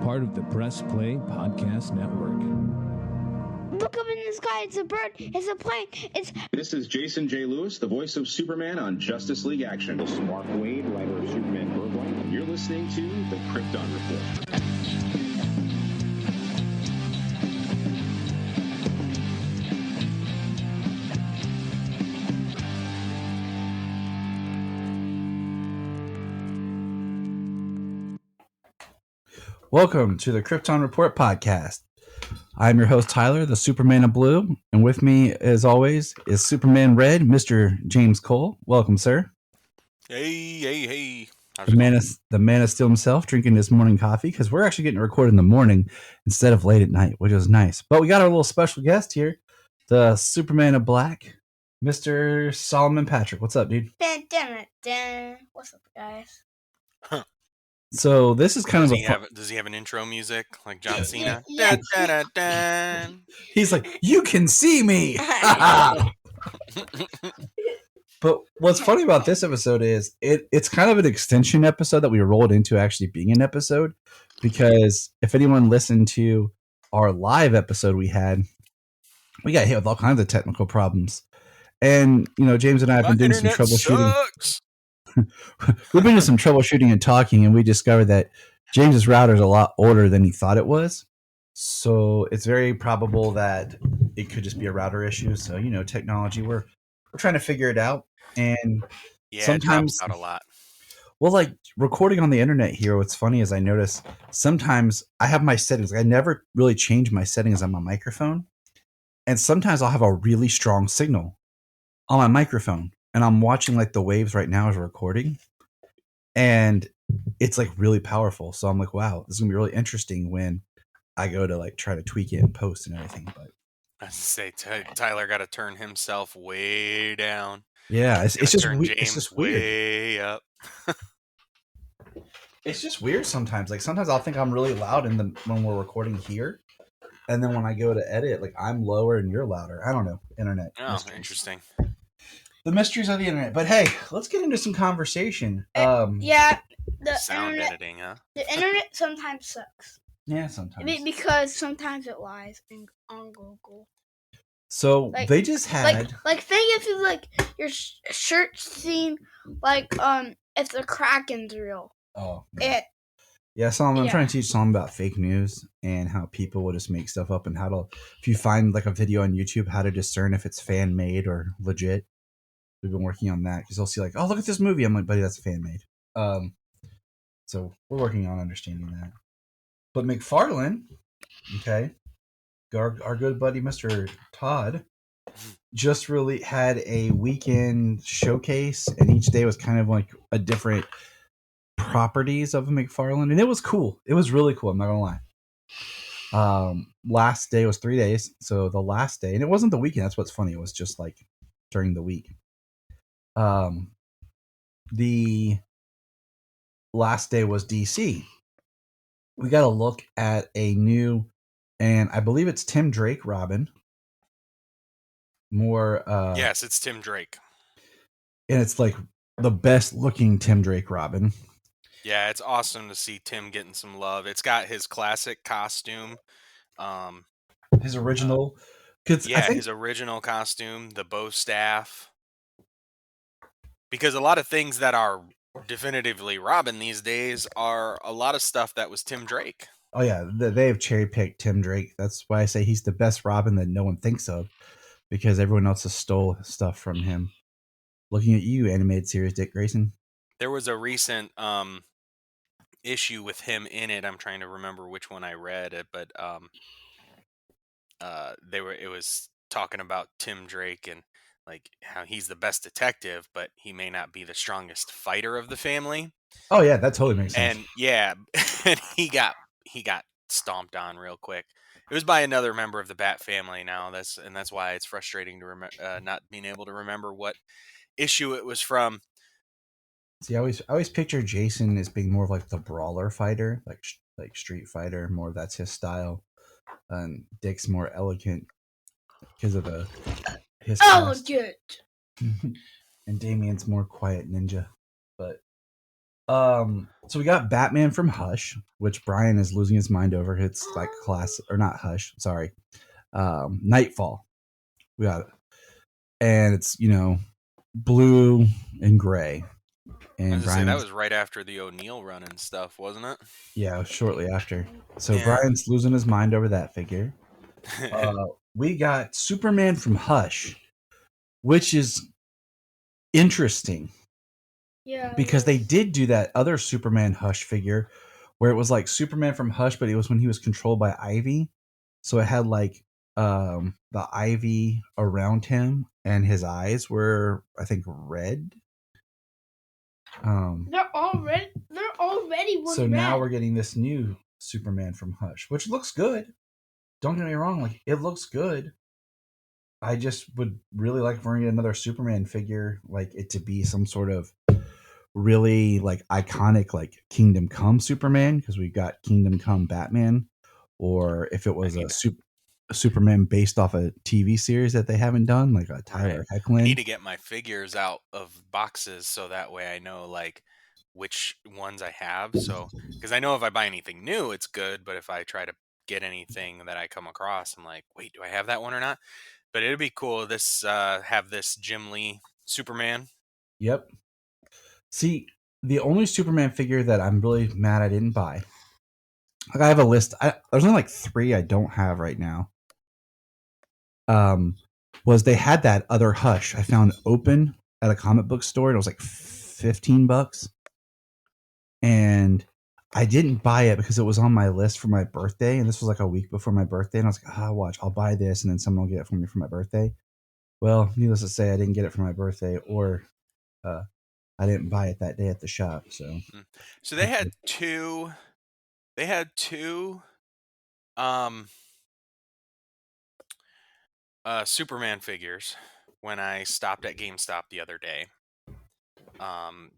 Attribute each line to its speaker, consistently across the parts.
Speaker 1: part of the Press Play Podcast Network.
Speaker 2: Look up in the sky. It's a bird. It's a plane.
Speaker 3: This is Jason J. Lewis, the voice of Superman on Justice League Action.
Speaker 4: This is Mark Wade, writer of Superman Birthright.
Speaker 3: You're listening to the Krypton Report.
Speaker 5: Welcome to the Krypton Report podcast. I'm your host, Tyler, the Superman of Blue, and with me, as always, is Superman Red, Mr. James Cole. Welcome, sir.
Speaker 6: Hey.
Speaker 5: The man of steel himself, drinking his morning coffee, because we're actually getting recorded in the morning instead of late at night, which is nice. But we got our little special guest here, the Superman of Black, Mr. Solomon Patrick. What's up, dude?
Speaker 2: What's up, guys?
Speaker 5: So this is kind
Speaker 6: Does he have an intro music like John Cena?
Speaker 2: Yeah.
Speaker 6: Dun, dun, dun, dun.
Speaker 5: He's like, you can see me. But what's funny about this episode is it's kind of an extension episode that we rolled into actually being an episode, because if anyone listened to our live episode we got hit with all kinds of technical problems. And, you know, James and I have been doing some troubleshooting.
Speaker 6: Sucks.
Speaker 5: We've been doing some troubleshooting and talking, and we discovered that James's router is a lot older than he thought it was. So it's very probable that it could just be a router issue. So, you know, technology, we're trying to figure it out. And
Speaker 6: Yeah,
Speaker 5: sometimes
Speaker 6: it drops out a lot.
Speaker 5: well, like recording on the internet here, what's funny is I notice sometimes I have my settings. I never really change my settings on my microphone. And sometimes I'll have a really strong signal on my microphone. And I'm watching like the waves right now as we're recording. And it's like really powerful. So I'm like, wow, this is gonna be really interesting when I go to like try to tweak it and post and everything. But
Speaker 6: I say Tyler got to turn himself way down.
Speaker 5: yeah, it's just
Speaker 6: Turn
Speaker 5: weird.
Speaker 6: James
Speaker 5: It's just weird.
Speaker 6: way up.
Speaker 5: It's just weird sometimes. Like sometimes I'll think I'm really loud when we're recording here. And then when I go to edit, like I'm lower and you're louder. I don't know. Internet.
Speaker 6: Oh,
Speaker 5: mysteries.
Speaker 6: interesting.
Speaker 5: The mysteries of the internet. But hey, let's get into some conversation.
Speaker 2: Yeah, the
Speaker 6: Sound
Speaker 2: internet.
Speaker 6: editing, huh?
Speaker 2: The internet sometimes sucks.
Speaker 5: Yeah, sometimes.
Speaker 2: Because sometimes it lies on Google.
Speaker 5: So
Speaker 2: Like-
Speaker 5: they just had
Speaker 2: Like think if you like your shirt seen like if the Kraken's real.
Speaker 5: oh man.
Speaker 2: It
Speaker 5: Yeah, Solomon, I'm
Speaker 2: Yeah.
Speaker 5: trying to teach Solomon about fake news and how people will just make stuff up and how to, if you find like a video on YouTube, how to discern if it's fan made or legit. We've been working on that because they'll see like, oh, look at this movie. I'm like, buddy, that's fan made. So we're working on understanding that. But McFarlane, okay, our good buddy Mr. Todd, just really had a weekend showcase, and each day was kind of like a different properties of McFarlane, and it was cool. It was really cool. I'm not gonna lie. Last day was 3 days, so the last day, and it wasn't the weekend. That's what's funny. It was just like during the week. The last day was DC. We got a look at a new, and I believe it's Tim Drake Robin. More,
Speaker 6: Yes, it's Tim Drake.
Speaker 5: and it's like the best looking Tim Drake Robin.
Speaker 6: Yeah, it's awesome to see Tim getting some love. It's got his classic costume.
Speaker 5: His original, because
Speaker 6: Yeah, his original costume, the bow staff. Because a lot of things that are definitively Robin these days are a lot of stuff that was Tim Drake.
Speaker 5: oh yeah, they have cherry picked Tim Drake. That's why I say he's the best Robin that no one thinks of, because everyone else has stole stuff from him. Looking at you, animated series, Dick Grayson.
Speaker 6: There was a recent issue with him in it. I'm trying to remember which one I read it, but it was talking about Tim Drake and like how he's the best detective, but he may not be the strongest fighter of the family.
Speaker 5: Oh yeah, that totally makes sense.
Speaker 6: And yeah, and he got stomped on real quick. It was by another member of the Bat family now. That's why it's frustrating to not being able to remember what issue it was from.
Speaker 5: See, I always picture Jason as being more of like the brawler fighter, like Street Fighter. More that's his style. And Dick's more elegant because of his past.
Speaker 2: elegant.
Speaker 5: And Damien's more quiet ninja. But So we got Batman from Hush, which Brian is losing his mind over. It's like class or not Hush, sorry. Nightfall. We got it. And it's, blue and gray.
Speaker 6: I
Speaker 5: And
Speaker 6: was gonna say,
Speaker 5: Brian,
Speaker 6: that was right after the O'Neill run and stuff, wasn't it?
Speaker 5: yeah, shortly after. So
Speaker 6: Yeah.
Speaker 5: Brian's losing his mind over that figure. We got Superman from Hush, which is interesting
Speaker 2: Yeah.
Speaker 5: because they did do that other Superman Hush figure where it was like Superman from Hush, but it was when he was controlled by Ivy. So it had like the ivy around him and his eyes were, I think, red.
Speaker 2: They're already one
Speaker 5: So
Speaker 2: red.
Speaker 5: now we're getting this new Superman from Hush, which looks good. Don't get me wrong, like it looks good. I just would really like for another Superman figure, like it to be some sort of really like iconic, like Kingdom Come Superman, because we've got Kingdom Come Batman, or if it was a Superman based off a TV series that they haven't done, like a Tyler
Speaker 6: I
Speaker 5: Hoechlin.
Speaker 6: need to get my figures out of boxes so that way I know like which ones I have. So because I know if I buy anything new, it's good, but if I try to get anything that I come across, I'm like, wait, do I have that one or not? But it'd be cool. This have this Jim Lee Superman.
Speaker 5: Yep. See, the only Superman figure that I'm really mad I didn't buy. Like I have a list. There's only like 3 I don't have right now. Was they had that other Hush I found open at a comic book store, and it was like $15, and I didn't buy it because it was on my list for my birthday, and this was like a week before my birthday, and I was like, watch, I'll buy this, and then someone will get it for me for my birthday. Well, needless to say, I didn't get it for my birthday, or I didn't buy it that day at the shop.
Speaker 6: So they had two. They had two. Superman figures when I stopped at GameStop the other day.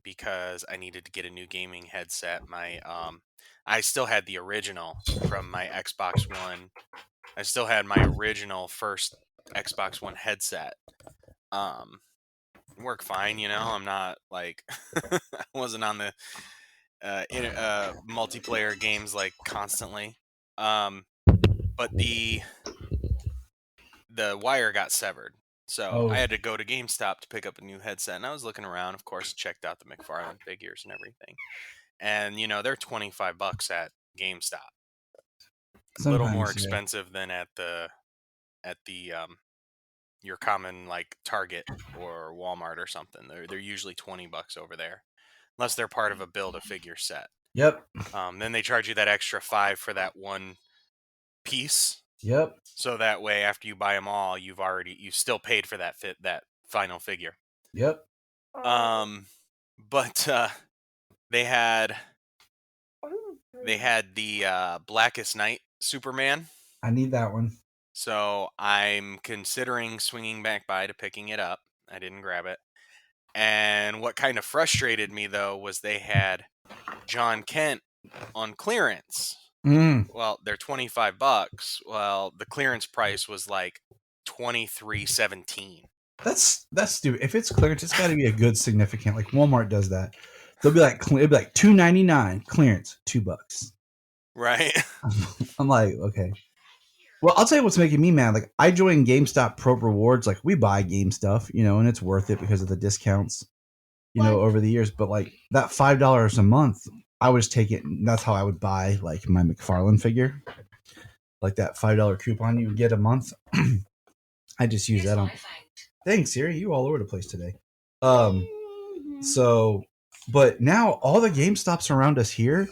Speaker 6: Because I needed to get a new gaming headset. I still had the original from my Xbox One. I still had my original first Xbox One headset. Worked fine, I'm not like I wasn't on the multiplayer games like constantly. But the wire got severed. So I had to go to GameStop to pick up a new headset, and I was looking around, of course, checked out the McFarlane figures and everything. And they're $25 at GameStop. A little more expensive than at the your common like Target or Walmart or something. They're usually $20 over there, unless they're part of a Build-A-Figure set.
Speaker 5: Yep.
Speaker 6: Then they charge you that extra $5 for that one piece.
Speaker 5: Yep.
Speaker 6: So that way, after you buy them all, you've still paid for that final figure.
Speaker 5: Yep.
Speaker 6: But they had the Blackest Night Superman.
Speaker 5: I need that one.
Speaker 6: So I'm considering swinging back by to picking it up. I didn't grab it. And what kind of frustrated me though was they had John Kent on clearance. Well, they're $25. Well, the clearance price was like $23.17.
Speaker 5: That's stupid. If it's clearance, it's got to be a good significant. Like Walmart does that. They'll be like, it'll be like $2.99 clearance, $2.
Speaker 6: Right.
Speaker 5: I'm like, okay. Well, I'll tell you what's making me mad. Like I joined GameStop Pro Rewards. Like we buy game stuff, and it's worth it because of the discounts, over the years. But like that $5 a month, I would just take it. And that's how I would buy like my McFarlane figure. Like that $5 coupon you would get a month. I just use that on. Thanks, Siri. You all over the place today. So, but now all the GameStops around us here,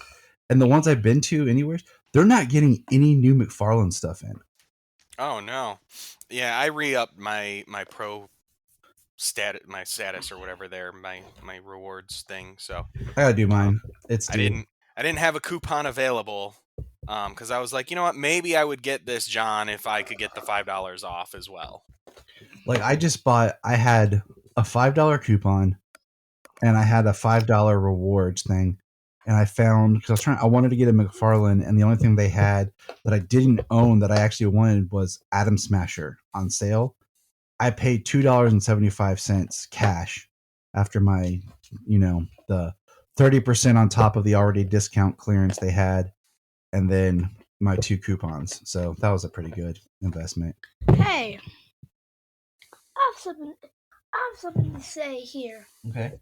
Speaker 5: and the ones I've been to anywhere, they're not getting any new McFarlane stuff in.
Speaker 6: Oh no, yeah, I re-upped my pro status or whatever there, my rewards thing. So
Speaker 5: I gotta do mine.
Speaker 6: I didn't have a coupon available because I was like, you know what, maybe I would get this John if I could get the $5 off as well.
Speaker 5: Like I had a $5 coupon and I had a $5 rewards thing. And I found, because I wanted to get a McFarlane, and the only thing they had that I didn't own that I actually wanted was Atom Smasher on sale. I paid $2.75 cash after my, the 30% on top of the already discount clearance they had, and then my 2 coupons. So that was a pretty good investment.
Speaker 2: Hey, I have something to say here.
Speaker 5: Okay.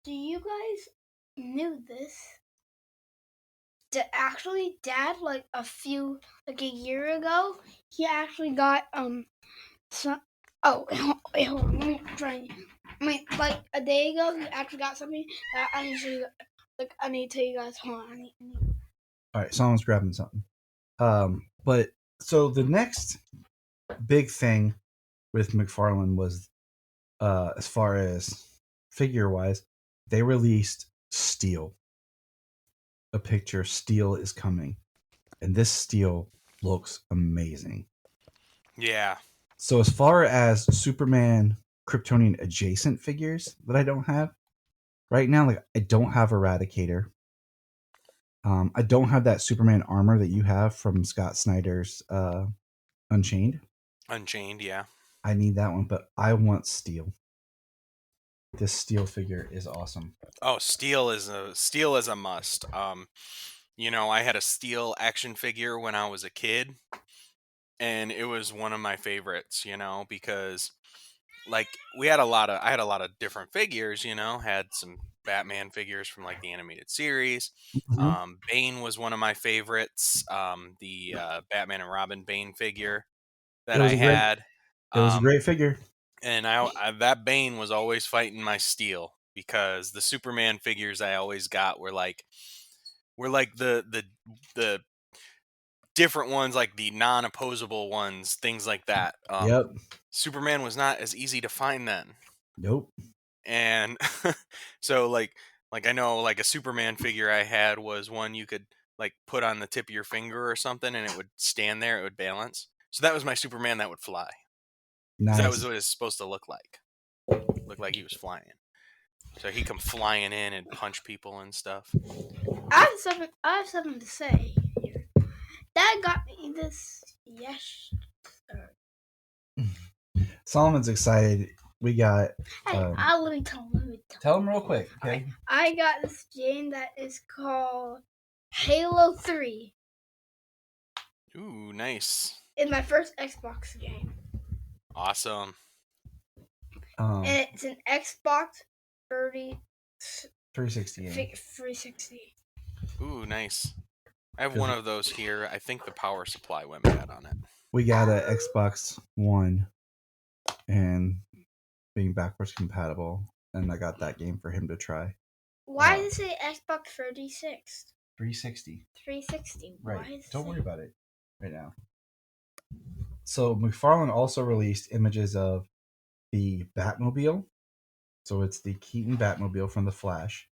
Speaker 2: Do you guys knew this? Actually, Dad, like a year ago, he actually got some. Oh, wait, hold on. Let me try. Like a day ago, he actually got something that I need to show you. Like, I need to tell you guys. Hold on. I need.
Speaker 5: All right, someone's grabbing something. But so the next big thing with McFarlane was, as far as figure wise, they released Steel. A picture of Steel is coming, and this Steel looks amazing.
Speaker 6: Yeah.
Speaker 5: So as far as Superman Kryptonian adjacent figures that I don't have right now, like I don't have Eradicator. I don't have that Superman armor that you have from Scott Snyder's Unchained.
Speaker 6: Unchained, yeah.
Speaker 5: I need that one, but I want Steel. This Steel figure is awesome.
Speaker 6: Oh, Steel is a must. I had a Steel action figure when I was a kid, and it was one of my favorites, because like I had a lot of different figures, had some Batman figures from like the animated series.
Speaker 5: Mhm.
Speaker 6: Bane was one of my favorites. The Batman and Robin Bane figure that
Speaker 5: It was
Speaker 6: I
Speaker 5: a great.
Speaker 6: had.
Speaker 5: It was a great figure.
Speaker 6: And I that Bane was always fighting my Steel, because the Superman figures I always got were like the different ones, like the non-opposable ones, things like that.
Speaker 5: Yep.
Speaker 6: Superman was not as easy to find then.
Speaker 5: Nope.
Speaker 6: And so like I know like a Superman figure I had was one you could like put on the tip of your finger or something, and it would stand there, it would balance. So that was my Superman that would fly. 'Cause that was
Speaker 5: Nice.
Speaker 6: what it's supposed to look like. Looked like he was flying. So he come flying in and punch people and stuff.
Speaker 2: I have something to say here. Dad got me this. Yes.
Speaker 5: Solomon's excited. We got.
Speaker 2: Hey, let me tell him.
Speaker 5: Tell him real quick, okay?
Speaker 2: I got this game that is called Halo 3.
Speaker 6: Ooh, nice.
Speaker 2: It's my first Xbox game.
Speaker 6: Awesome.
Speaker 2: And it's an Xbox
Speaker 5: 360 game.
Speaker 2: 360.
Speaker 6: Ooh, nice. I have one of those here. I think the power supply went bad on it.
Speaker 5: We got a Xbox One, and being backwards compatible, and I got that game for him to try.
Speaker 2: Why does it say Xbox 36?
Speaker 5: 360.
Speaker 2: 360.
Speaker 5: Right. Don't worry about it right now. So McFarlane also released images of the Batmobile. So it's the Keaton Batmobile from The Flash.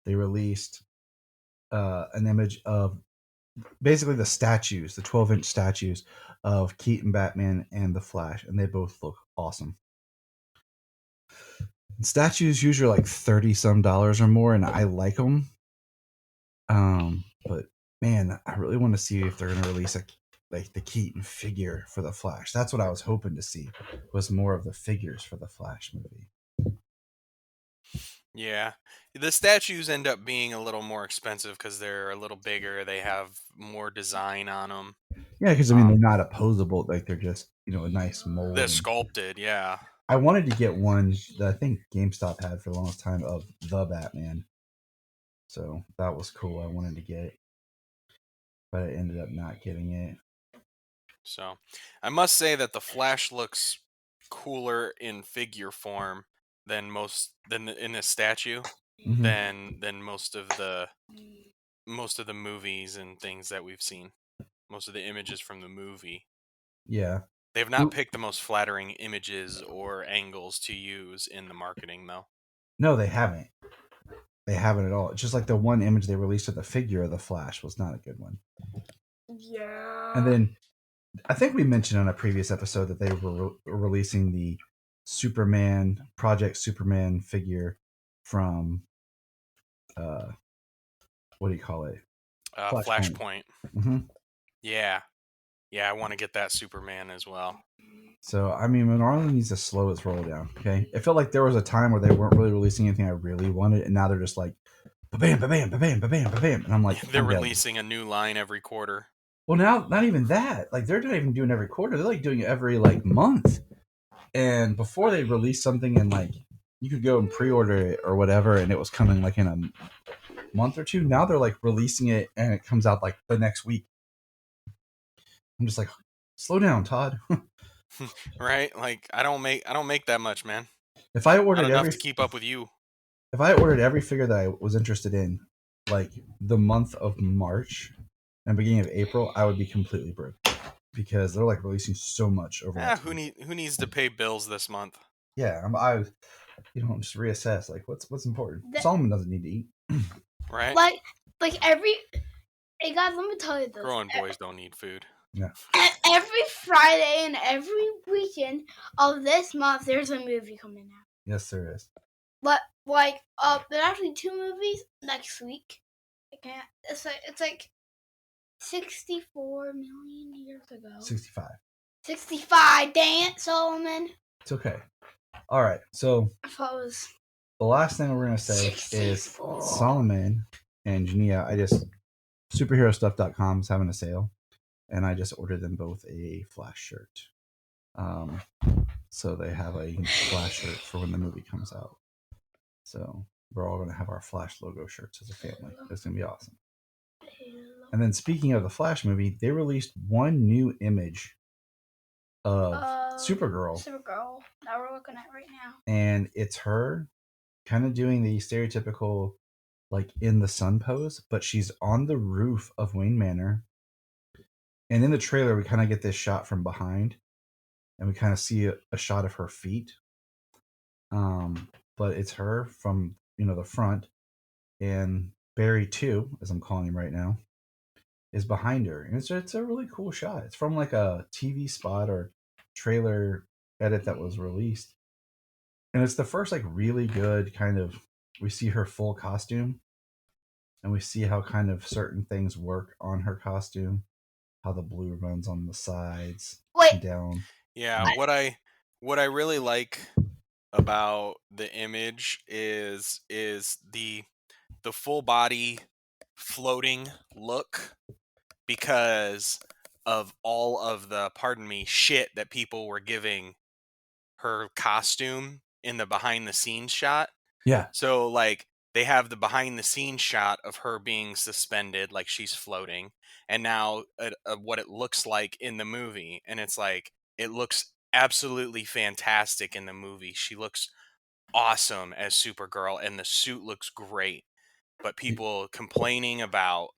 Speaker 5: They released an image of basically the statues, the 12-inch statues of Keaton Batman and The Flash, and they both look awesome. Statues usually are like $30-some or more, and I like them. But man, I really want to see if they're going to release like the Keaton figure for the Flash. That's what I was hoping to see, was more of the figures for the Flash movie.
Speaker 6: Yeah. The statues end up being a little more expensive because they're a little bigger. They have more design on them.
Speaker 5: Yeah, because I mean, they're not opposable. Like, they're just, a nice mold.
Speaker 6: They're sculpted, yeah.
Speaker 5: I wanted to get one that I think GameStop had for the longest time of the Batman. So that was cool. I wanted to get it, but I ended up not getting it.
Speaker 6: So I must say that the Flash looks cooler in figure form than in a statue,
Speaker 5: Mm-hmm.
Speaker 6: than most of the movies and things that we've seen. Most of the images from the movie.
Speaker 5: Yeah.
Speaker 6: They have not picked the most flattering images or angles to use in the marketing, though.
Speaker 5: No, they haven't. They haven't at all. It's just like the one image they released of the figure of the Flash was not a good one.
Speaker 2: Yeah.
Speaker 5: And then I think we mentioned on a previous episode that they were releasing the Project Superman figure from, what do you call it?
Speaker 6: Flashpoint.
Speaker 5: Mm-hmm.
Speaker 6: Yeah. Yeah, I want to get that Superman as well.
Speaker 5: So I mean, Marvel needs to slow its roll down. Okay, it felt like there was a time where they weren't really releasing anything I really wanted, and now they're just like, bam, bam, bam, bam, bam, bam, bam, and I'm like,
Speaker 6: They're
Speaker 5: I'm dead.
Speaker 6: releasing a new line every quarter.
Speaker 5: Well, now not even that. Like they're not even doing every quarter. They're like doing it every like month. And before they released something and like you could go and pre-order it or whatever, and it was coming like in a month or two. Now they're like releasing it and it comes out like the next week. I'm just like, slow down, Todd.
Speaker 6: Right? Like I don't make that much, man.
Speaker 5: If I
Speaker 6: Not
Speaker 5: ordered
Speaker 6: enough
Speaker 5: every
Speaker 6: to keep up with you.
Speaker 5: if I ordered every figure that I was interested in, like the month of March and beginning of April, I would be completely broke because they're like releasing so much over.
Speaker 6: Who needs to pay bills this month?
Speaker 5: Yeah, just reassess like what's important.
Speaker 2: That-
Speaker 5: Solomon doesn't need to eat.
Speaker 6: Right?
Speaker 2: Like every. Hey guys, let me tell you this.
Speaker 6: Growing boys don't need food.
Speaker 2: Every Friday and every weekend of this month, there's a movie coming out.
Speaker 5: Yes, there is.
Speaker 2: But there's actually 2 movies next week. I can't. It's like 64 million years ago.
Speaker 5: 65.
Speaker 2: 65. Dang it, Solomon.
Speaker 5: It's okay. All right. So
Speaker 2: I thought it was.
Speaker 5: the last thing we're gonna say is
Speaker 2: 64.
Speaker 5: Solomon and Jania. Superherostuff.com is having a sale, and I just ordered them both a Flash shirt. So they have a Flash shirt for when the movie comes out. So we're all gonna have our Flash logo shirts as a family. It's gonna be awesome. And then speaking of the Flash movie, they released one new image of Supergirl.
Speaker 2: Supergirl that we're looking at right now.
Speaker 5: And it's her kind of doing the stereotypical like in the sun pose, but she's on the roof of Wayne Manor. And in the trailer, we kind of get this shot from behind, and we kind of see a shot of her feet. But it's her from the front, and Barry 2, as I'm calling him right now, is behind her, and it's a really cool shot. It's from like a TV spot or trailer edit that was released, and it's the first like really good kind of. We see her full costume, and we see how kind of certain things work on her costume, how the blue runs on the sides and down.
Speaker 6: Yeah, what I really like about the image is the full body floating look because of all of the shit that people were giving her costume in the behind the scenes shot.
Speaker 5: Yeah.
Speaker 6: So like they have the behind the scenes shot of her being suspended like she's floating, and now what it looks like in the movie, and it's like it looks absolutely fantastic in the movie. She looks awesome as Supergirl and the suit looks great. But people complaining about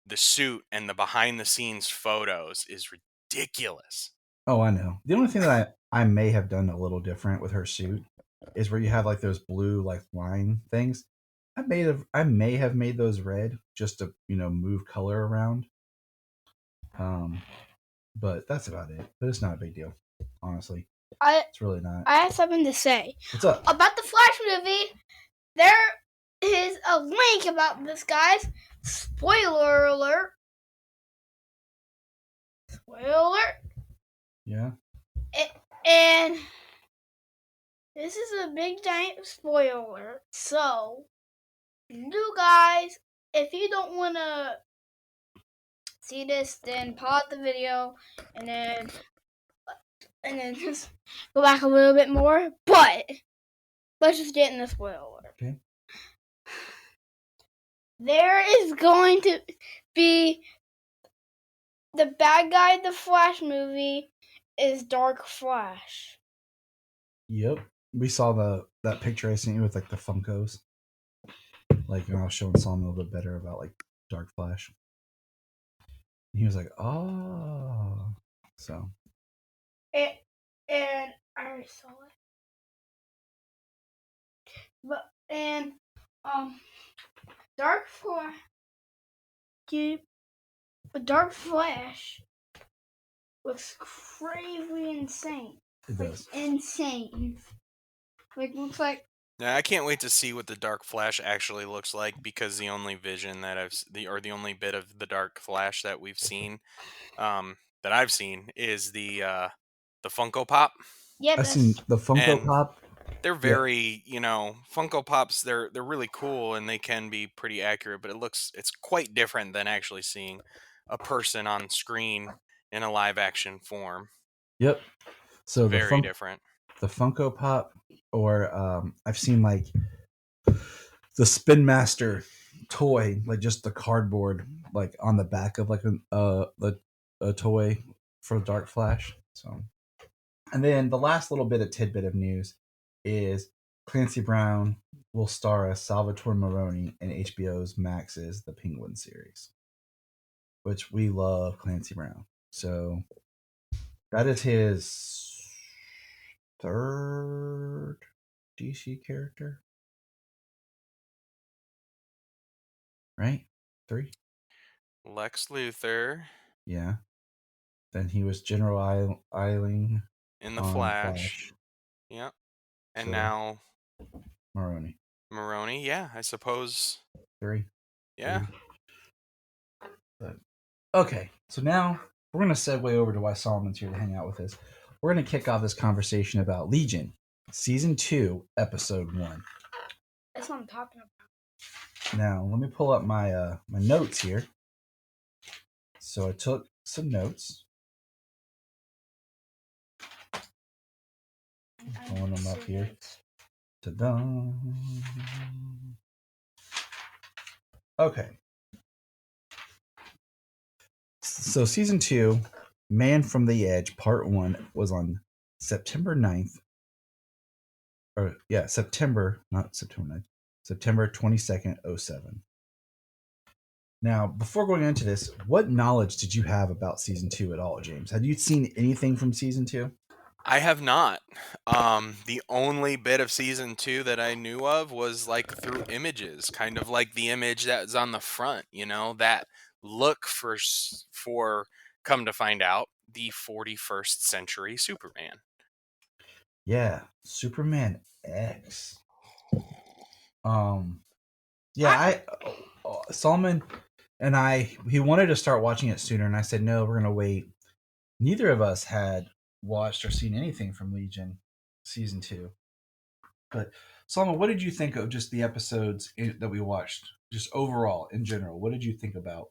Speaker 6: the suit and the behind the scenes photos is ridiculous.
Speaker 5: Oh, I know. The only thing that I may have done a little different with her suit is where you have like those blue like line things. I may have made those red just to move color around. But that's about it. But it's not a big deal, honestly. It's really not.
Speaker 2: I have something to say.
Speaker 5: What's up?
Speaker 2: About the Flash movie, there is a link about this, guys. Spoiler alert. Spoiler alert.
Speaker 5: Yeah.
Speaker 2: And this is a big giant spoiler alert. So, you guys, if you don't want to see this, then pause the video and then just go back a little bit more. But let's just get in the spoiler alert.
Speaker 5: Okay.
Speaker 2: There is going to be the bad guy in the Flash movie is Dark Flash.
Speaker 5: Yep. We saw that picture I sent you with like the Funkos. Like when I was showing Solomon a little bit better about like Dark Flash. And he was like, "Oh." So.
Speaker 2: And I already saw it. Dark Flash looks crazy insane.
Speaker 5: It does.
Speaker 2: Insane. Looks like.
Speaker 6: Yeah, I can't wait to see what the Dark Flash actually looks like, because the only vision that the only bit of the Dark Flash that we've seen, that I've seen is the Funko Pop.
Speaker 2: Yeah,
Speaker 5: I've seen the Funko
Speaker 6: And
Speaker 5: Pop.
Speaker 6: they're very, Funko Pops. They're really cool and they can be pretty accurate, but it's quite different than actually seeing a person on screen in a live action form.
Speaker 5: Yep. So
Speaker 6: Very different.
Speaker 5: the Funko Pop, or I've seen like the Spin Master toy, like just the cardboard, like on the back of like a toy for Dark Flash. So, and then the last little bit of tidbit of news is Clancy Brown will star as Salvatore Maroni in HBO's Max's The Penguin series, which we love Clancy Brown. So that is his third DC character, right? 3.
Speaker 6: Lex Luthor
Speaker 5: Yeah. Then he was General Eiling
Speaker 6: in the
Speaker 5: on
Speaker 6: Flash. Yep. And
Speaker 5: So-
Speaker 6: now
Speaker 5: Maroni.
Speaker 6: Maroni. Yeah, I suppose.
Speaker 5: 3.
Speaker 6: Yeah.
Speaker 5: But, okay, so now we're going to segue over to why Solomon's here to hang out with us. We're going to kick off this conversation about Legion, Season 2, Episode 1.
Speaker 2: that's what I'm talking about.
Speaker 5: Now, let me pull up my my notes here. So I took some notes. Pulling them up here. Ta-da. Okay. So Season 2, Man from the Edge, Part 1, was on September 9th. Or, yeah, not September 9th. September 22nd, 07. Now, before going into this, what knowledge did you have about Season 2 at all, James? Had you seen anything from Season 2?
Speaker 6: I have not. The only bit of Season 2 that I knew of was like through images, kind of like the image that's on the front, that look for come to find out, the 41st century Superman.
Speaker 5: Yeah, Superman X. Yeah, Solomon and he wanted to start watching it sooner, and I said, no, we're going to wait. Neither of us had watched or seen anything from Legion Season 2. But, Solomon, what did you think of just the episodes that we watched, just overall, in general? What did you think about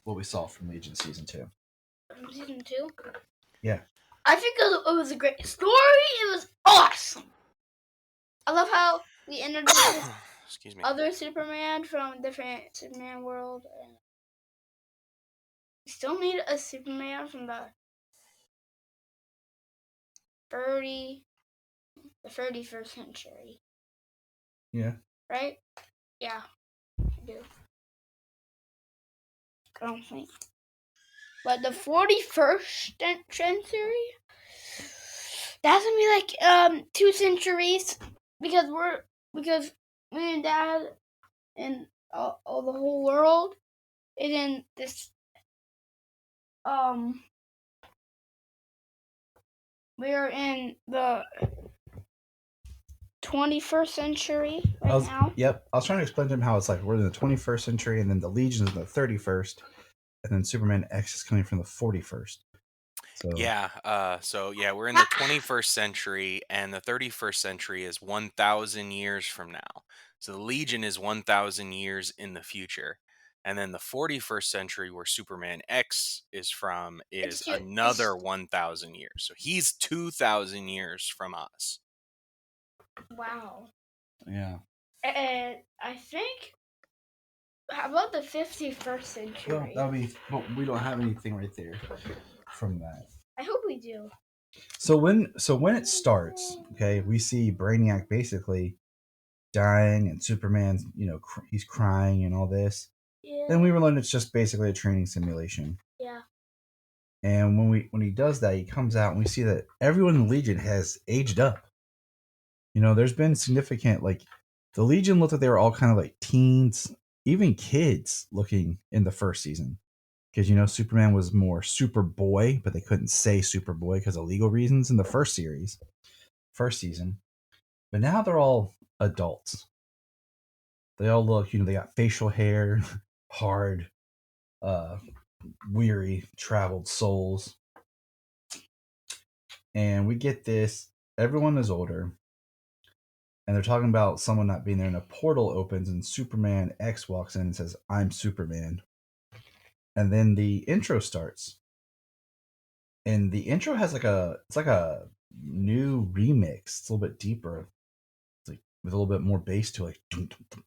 Speaker 5: what we saw from Legion Season 2?
Speaker 2: From Season 2?
Speaker 5: Yeah.
Speaker 2: I think it was a great story. It was awesome. I love how we introduced
Speaker 6: Excuse me.
Speaker 2: other Superman from different Superman world. And we still need a Superman from the 31st century,
Speaker 5: Yeah.
Speaker 2: right? Yeah, I do. I don't think. But the 41st century, that's gonna be like 2 centuries because me and Dad and all the whole world is in this we are in the 21st century now.
Speaker 5: Yep. I was trying to explain to him how it's like we're in the 21st century, and then the Legion is in the 31st, and then Superman X is coming from the 41st. So
Speaker 6: Yeah. We're in the 21st century, and the 31st century is 1,000 years from now. So the Legion is 1,000 years in the future. And then the 41st century, where Superman X is from, is another 1,000 years. So he's 2,000 years from us.
Speaker 2: Wow.
Speaker 5: yeah.
Speaker 2: And I think, how about the 51st century?
Speaker 5: Well, that'll be. But we don't have anything right there from that.
Speaker 2: I hope we do.
Speaker 5: So when it starts, okay, we see Brainiac basically dying, and Superman, he's crying and all this.
Speaker 2: Yeah.
Speaker 5: Then we learn it's just basically a training simulation.
Speaker 2: Yeah.
Speaker 5: And when he does that, he comes out and we see that everyone in the Legion has aged up. There's been significant, like, the Legion looked like they were all kind of like teens, even kids looking in the first season. Because, Superman was more Superboy, but they couldn't say Superboy because of legal reasons in the first season. But now they're all adults. They all look, they got facial hair, hard, weary, traveled souls. And we get this. Everyone is older. And they're talking about someone not being there. And a portal opens and Superman X walks in and says, "I'm Superman." And then the intro starts. And the intro has it's like a new remix. It's a little bit deeper. It's like with a little bit more bass to it.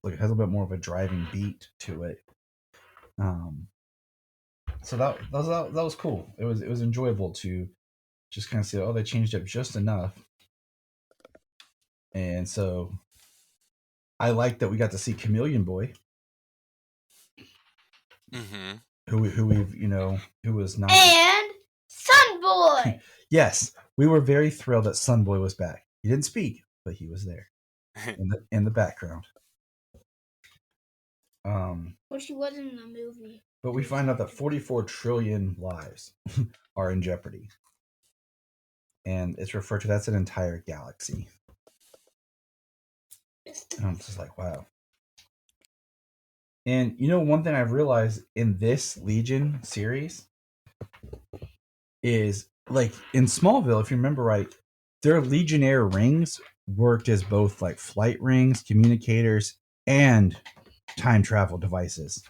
Speaker 5: Like it has a little bit more of a driving beat to it. So that was cool. It was enjoyable to just kind of see, oh, they changed it just enough. And so I like that we got to see Chameleon Boy, who we've who was not,
Speaker 2: And Sun Boy.
Speaker 5: Yes, we were very thrilled that Sun Boy was back. He didn't speak, but he was there in the background.
Speaker 2: Which he was in the movie.
Speaker 5: But we find out that 44 trillion lives are in jeopardy. And it's referred to, that's an entire galaxy. And I'm just like, wow. And one thing I've realized in this Legion series is, like, in Smallville, if you remember right, their Legionnaire rings worked as both like flight rings, communicators, and time travel devices.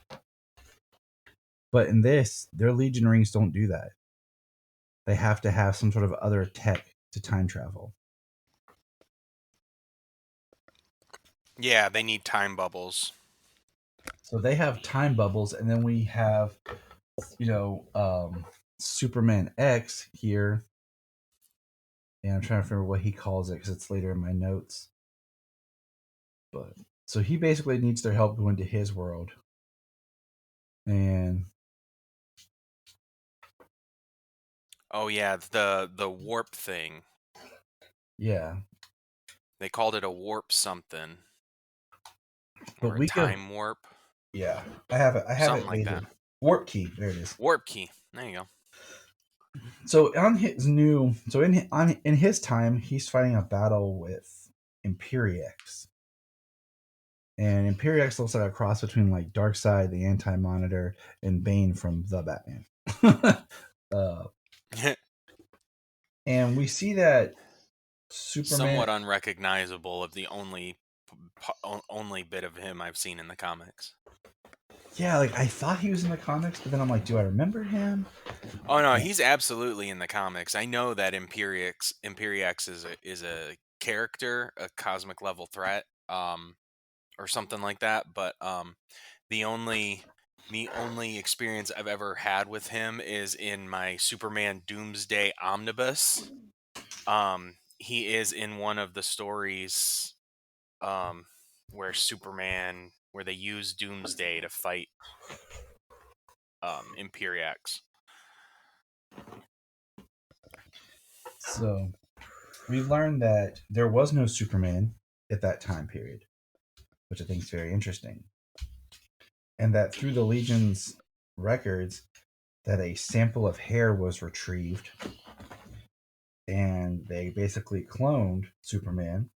Speaker 5: But in this, their Legion rings don't do that. They have to have some sort of other tech to time travel.
Speaker 6: Yeah, they need time bubbles.
Speaker 5: So they have time bubbles, and then we have, Superman X here. And I'm trying to remember what he calls it because it's later in my notes. But so he basically needs their help going to his world. And
Speaker 6: oh yeah, the warp thing.
Speaker 5: yeah.
Speaker 6: They called it a warp something.
Speaker 5: But
Speaker 6: or a time warp.
Speaker 5: Yeah. I have it
Speaker 6: something like
Speaker 5: later.
Speaker 6: that.
Speaker 5: Warp key. There it is.
Speaker 6: Warp key. There you go.
Speaker 5: So on his in his time, he's fighting a battle with Imperiex. And Imperiex looks like a cross between like Darkseid, the Anti-Monitor, and Bane from The Batman. And we see that Superman,
Speaker 6: somewhat unrecognizable, of the only bit of him I've seen in the comics.
Speaker 5: Yeah, like I thought he was in the comics, but then I'm like, do I remember him?
Speaker 6: Oh no, he's absolutely in the comics. I know that Imperiex is a character, a cosmic level threat, or something like that. But the only experience I've ever had with him is in my Superman Doomsday Omnibus. He is in one of the stories where they use Doomsday to fight Imperiex.
Speaker 5: So we learned that there was no Superman at that time period, which I think is very interesting. And that through the Legion's records, that a sample of hair was retrieved, and they basically cloned Superman.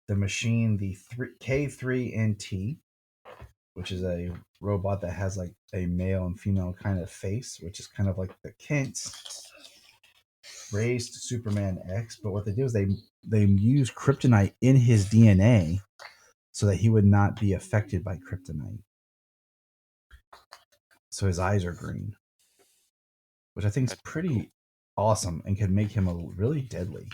Speaker 5: The machine, the K3NT, which is a robot that has like a male and female kind of face, which is kind of like the Kents, raised Superman X. But what they do is they use kryptonite in his DNA so that he would not be affected by kryptonite. So his eyes are green, which I think is pretty awesome and can make him really deadly.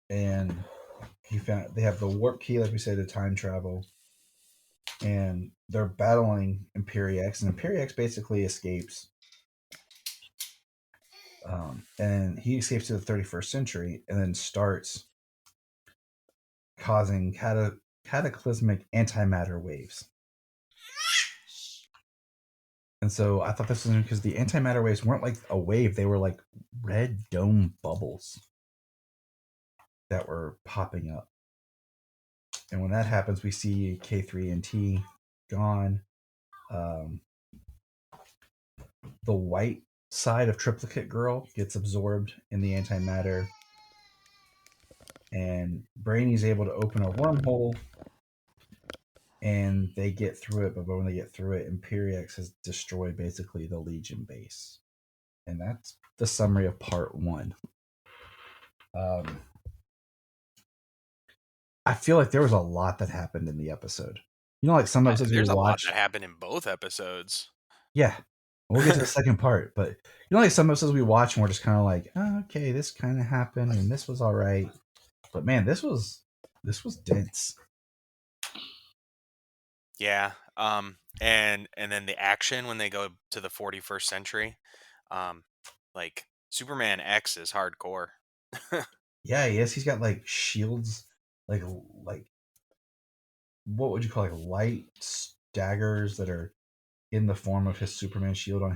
Speaker 5: And they have the warp key, like we said, to time travel, and they're battling Imperiex, and Imperiex basically escapes, and he escapes to the 31st century, and then starts causing cataclysmic antimatter waves. And so I thought this was because the antimatter waves weren't like a wave; they were like red dome bubbles that were popping up. And when that happens, we see K3NT gone. The white side of Triplicate Girl gets absorbed in the antimatter. And Brainy's able to open a wormhole. and they get through it. But when they get through it, Imperiex has destroyed basically the Legion base, and that's the summary of part 1. I feel like there was a lot that happened in the episode. You know, like some episodes we
Speaker 6: There's a lot
Speaker 5: watch.
Speaker 6: that happened in both episodes.
Speaker 5: Yeah, we'll get to the second part, but you know, like some episodes we watch and we're just kind of like, oh, okay, this kind of happened and this was all right, but man, this was dense.
Speaker 6: Yeah. And then the action when they go to the 41st century, like Superman X is hardcore.
Speaker 5: Yeah, yes, he's got like shields, like what would you call, like light daggers that are in the form of his Superman shield on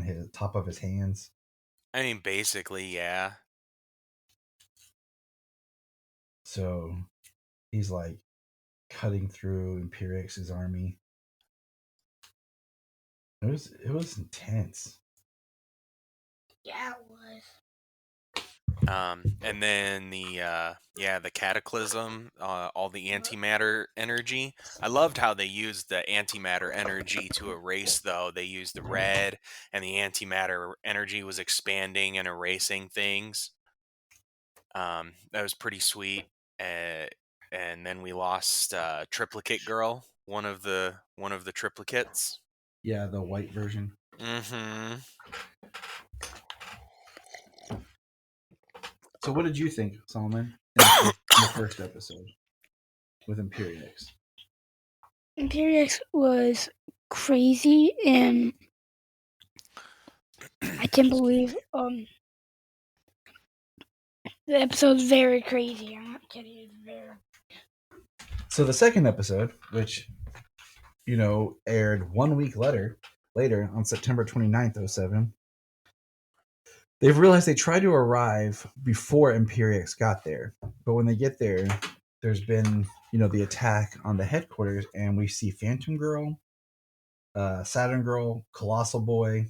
Speaker 5: his top of his hands.
Speaker 6: I mean, basically, yeah.
Speaker 5: So he's like cutting through Imperix's army. It was intense.
Speaker 2: Yeah, it was.
Speaker 6: And then the Cataclysm, all the antimatter energy. I loved how they used the antimatter energy to erase, though. They used the red, and the antimatter energy was expanding and erasing things. That was pretty sweet. And then we lost Triplicate Girl, one of the triplicates.
Speaker 5: Yeah, the white version.
Speaker 6: Mm-hmm.
Speaker 5: So what did you think, Solomon, in the first episode with Imperiex?
Speaker 2: Imperiex was crazy, and I can't believe the episode's very crazy. I'm not kidding. It's very.
Speaker 5: So the second episode, which aired 1 week later on September 29th, 07, they've realized they tried to arrive before Imperiex got there. But when they get there, there's been, the attack on the headquarters, and we see Phantom Girl, Saturn Girl, Colossal Boy,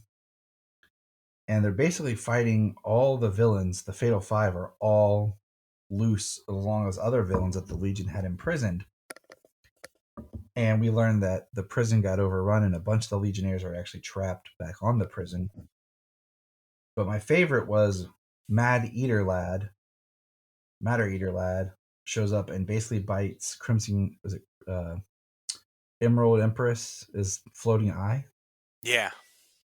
Speaker 5: and they're basically fighting all the villains. The Fatal Five are all loose, along with other villains that the Legion had imprisoned. And we learned that the prison got overrun and a bunch of the Legionnaires are actually trapped back on the prison. But my favorite was Matter Eater Lad shows up and basically bites Crimson, was it Emerald Empress is floating eye?
Speaker 6: Yeah.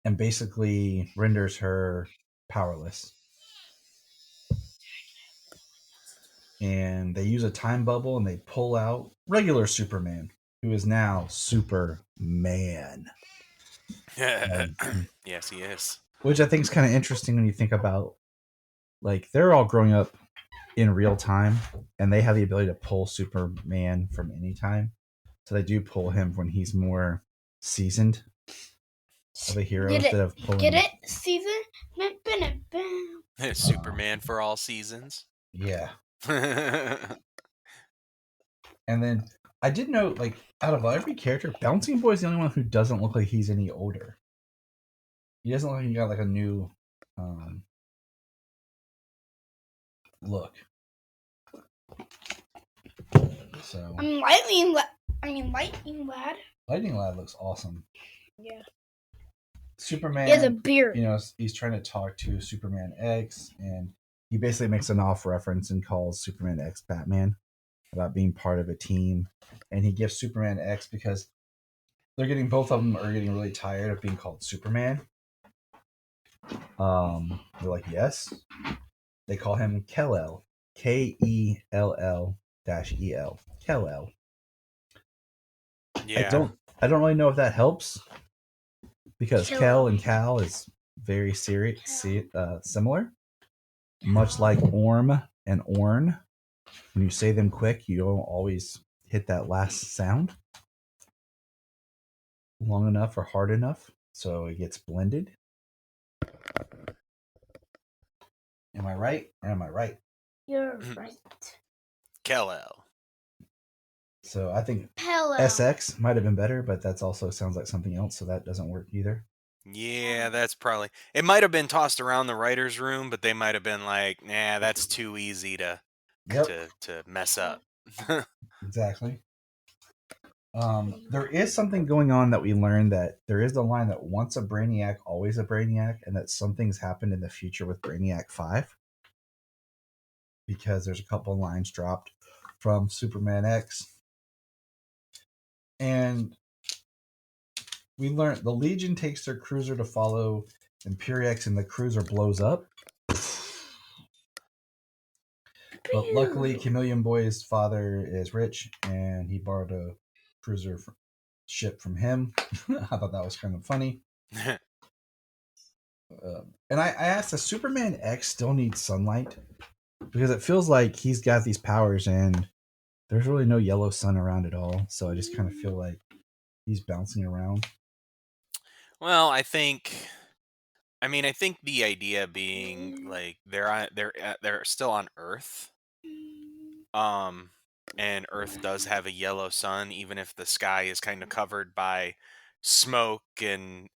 Speaker 5: And basically renders her powerless. And they use a time bubble and they pull out regular Superman, who is now Superman.
Speaker 6: Yes, he is.
Speaker 5: Which I think is kind of interesting when you think about, like, they're all growing up in real time, and they have the ability to pull Superman from any time. So they do pull him when he's more seasoned of a hero instead of pulling.
Speaker 2: Get it? Season?
Speaker 6: Superman for all seasons.
Speaker 5: Yeah. And then I did note, like, out of every character, Bouncing Boy is the only one who doesn't look like he's any older. He doesn't look like he got like a new look. So
Speaker 2: Lightning Lad.
Speaker 5: Lightning Lad looks awesome.
Speaker 2: Yeah.
Speaker 5: Superman.
Speaker 2: He has a beard.
Speaker 5: He's trying to talk to Superman X, and he basically makes an off reference and calls Superman X Batman about being part of a team. And he gives Superman X because both of them are getting really tired of being called Superman. They're like, yes. They call him Kal-El. Kell-El. Kal-El.
Speaker 6: Yeah.
Speaker 5: I don't really know if that helps, because Kel and Kal is very similar. Much like Orm and Orn. When you say them quick, you don't always hit that last sound long enough or hard enough, so it gets blended. Am I right? Or am I right?
Speaker 2: You're right.
Speaker 6: Kal-El.
Speaker 5: So I think
Speaker 2: Hello.
Speaker 5: SX might have been better, but that's also sounds like something else, so that doesn't work either.
Speaker 6: Yeah, that's probably... It might have been tossed around the writer's room, but they might have been like, nah, that's too easy to mess up.
Speaker 5: Exactly. There is something going on that we learned, that there is the line that once a Brainiac, always a Brainiac, and that some things happened in the future with Brainiac 5, because there's a couple of lines dropped from Superman X. And we learned the Legion takes their cruiser to follow Imperiex, and the cruiser blows up. But luckily, Chameleon Boy's father is rich, and he borrowed a cruiser ship from him. I thought that was kind of funny. And I asked, does Superman X still need sunlight? Because it feels like he's got these powers, and there's really no yellow sun around at all. So I just kind of feel like he's bouncing around.
Speaker 6: Well, I think the idea being like they're still on Earth, and Earth does have a yellow sun, even if the sky is kind of covered by smoke and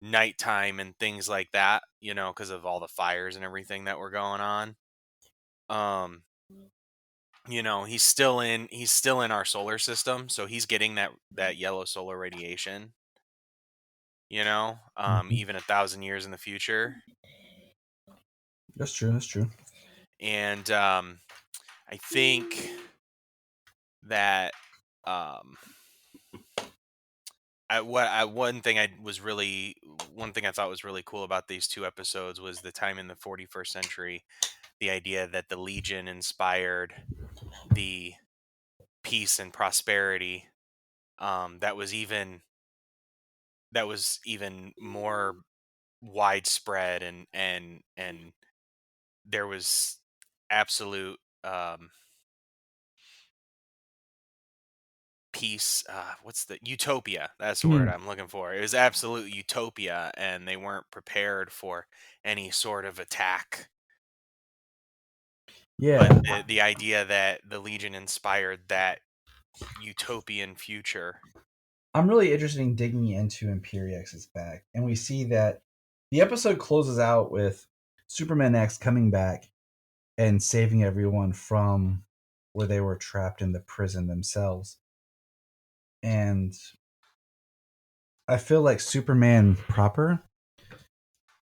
Speaker 6: nighttime and things like that, because of all the fires and everything that were going on. He's still in our solar system, so he's getting that yellow solar radiation. Even 1,000 years in the future.
Speaker 5: That's true.
Speaker 6: And I think that one thing I thought was really cool about these two episodes was the time in the 41st century, the idea that the Legion inspired the peace and prosperity that was even more widespread, and there was absolute peace. What's the utopia? That's the word I'm looking for. It was absolute utopia, and they weren't prepared for any sort of attack.
Speaker 5: Yeah.
Speaker 6: But the idea that the Legion inspired that utopian future.
Speaker 5: I'm really interested in digging into Imperix's back, and we see that the episode closes out with Superman X coming back and saving everyone from where they were trapped in the prison themselves. And I feel like Superman proper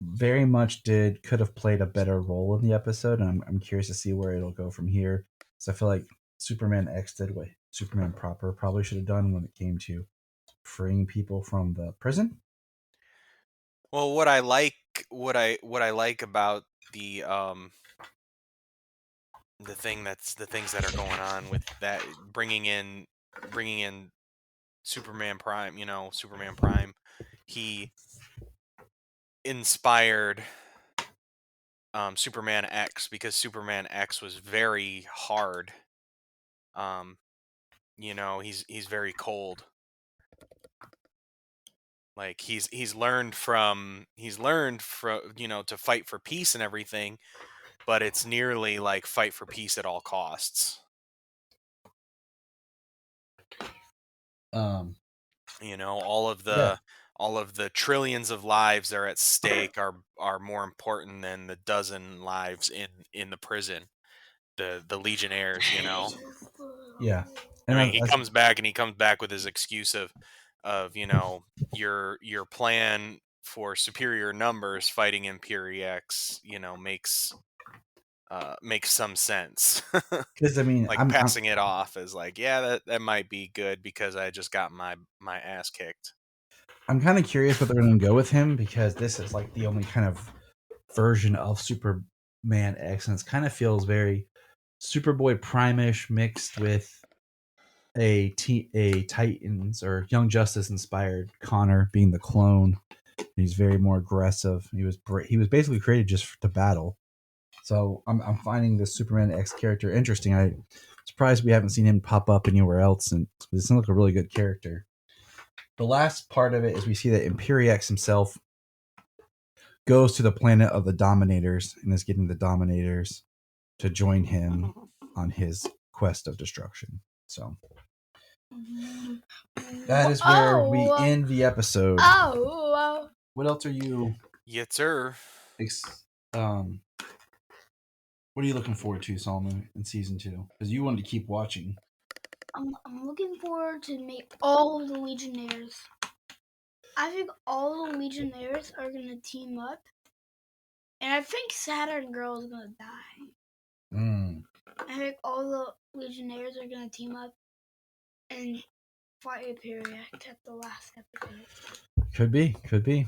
Speaker 5: very much could have played a better role in the episode, and I'm curious to see where it'll go from here. So I feel like Superman X did what Superman proper probably should have done when it came to freeing people from the prison.
Speaker 6: Well, what I like about the things that are going on with that, bringing in Superman Prime, he inspired Superman X, because Superman X was very hard. He's very cold. Like he's learned from to fight for peace and everything, but it's nearly like fight for peace at all costs. All of the trillions of lives that are at stake are more important than the dozen lives in the prison, the Legionnaires.
Speaker 5: Yeah.
Speaker 6: And I mean, he comes back with his excuse of your plan for superior numbers fighting Imperiex, makes some sense.
Speaker 5: Because I mean,
Speaker 6: like
Speaker 5: I'm
Speaker 6: passing it off as like, yeah, that might be good because I just got my ass kicked.
Speaker 5: I'm kind of curious what they're going to go with him, because this is like the only kind of version of Superman X, and it kind of feels very Superboy Prime-ish mixed with a Titans or Young Justice inspired Connor being the clone. He's very more aggressive. He was basically created just to battle. So I'm finding the Superman X character interesting. I'm surprised we haven't seen him pop up anywhere else, and it seems like a really good character. The last part of it is we see that Imperiex himself goes to the planet of the Dominators and is getting the Dominators to join him on his quest of destruction. So that is where we end the episode. What else are you?
Speaker 6: Yes, sir.
Speaker 5: What are you looking forward to, Solomon, in season 2? Because you wanted to keep watching.
Speaker 2: I'm looking forward to make all of the Legionnaires. I think all the Legionnaires are gonna team up, and I think Saturn Girl is gonna die.
Speaker 5: Mm.
Speaker 2: I think all the Legionnaires are gonna team up and fight Imperiac at the last episode.
Speaker 5: Could be.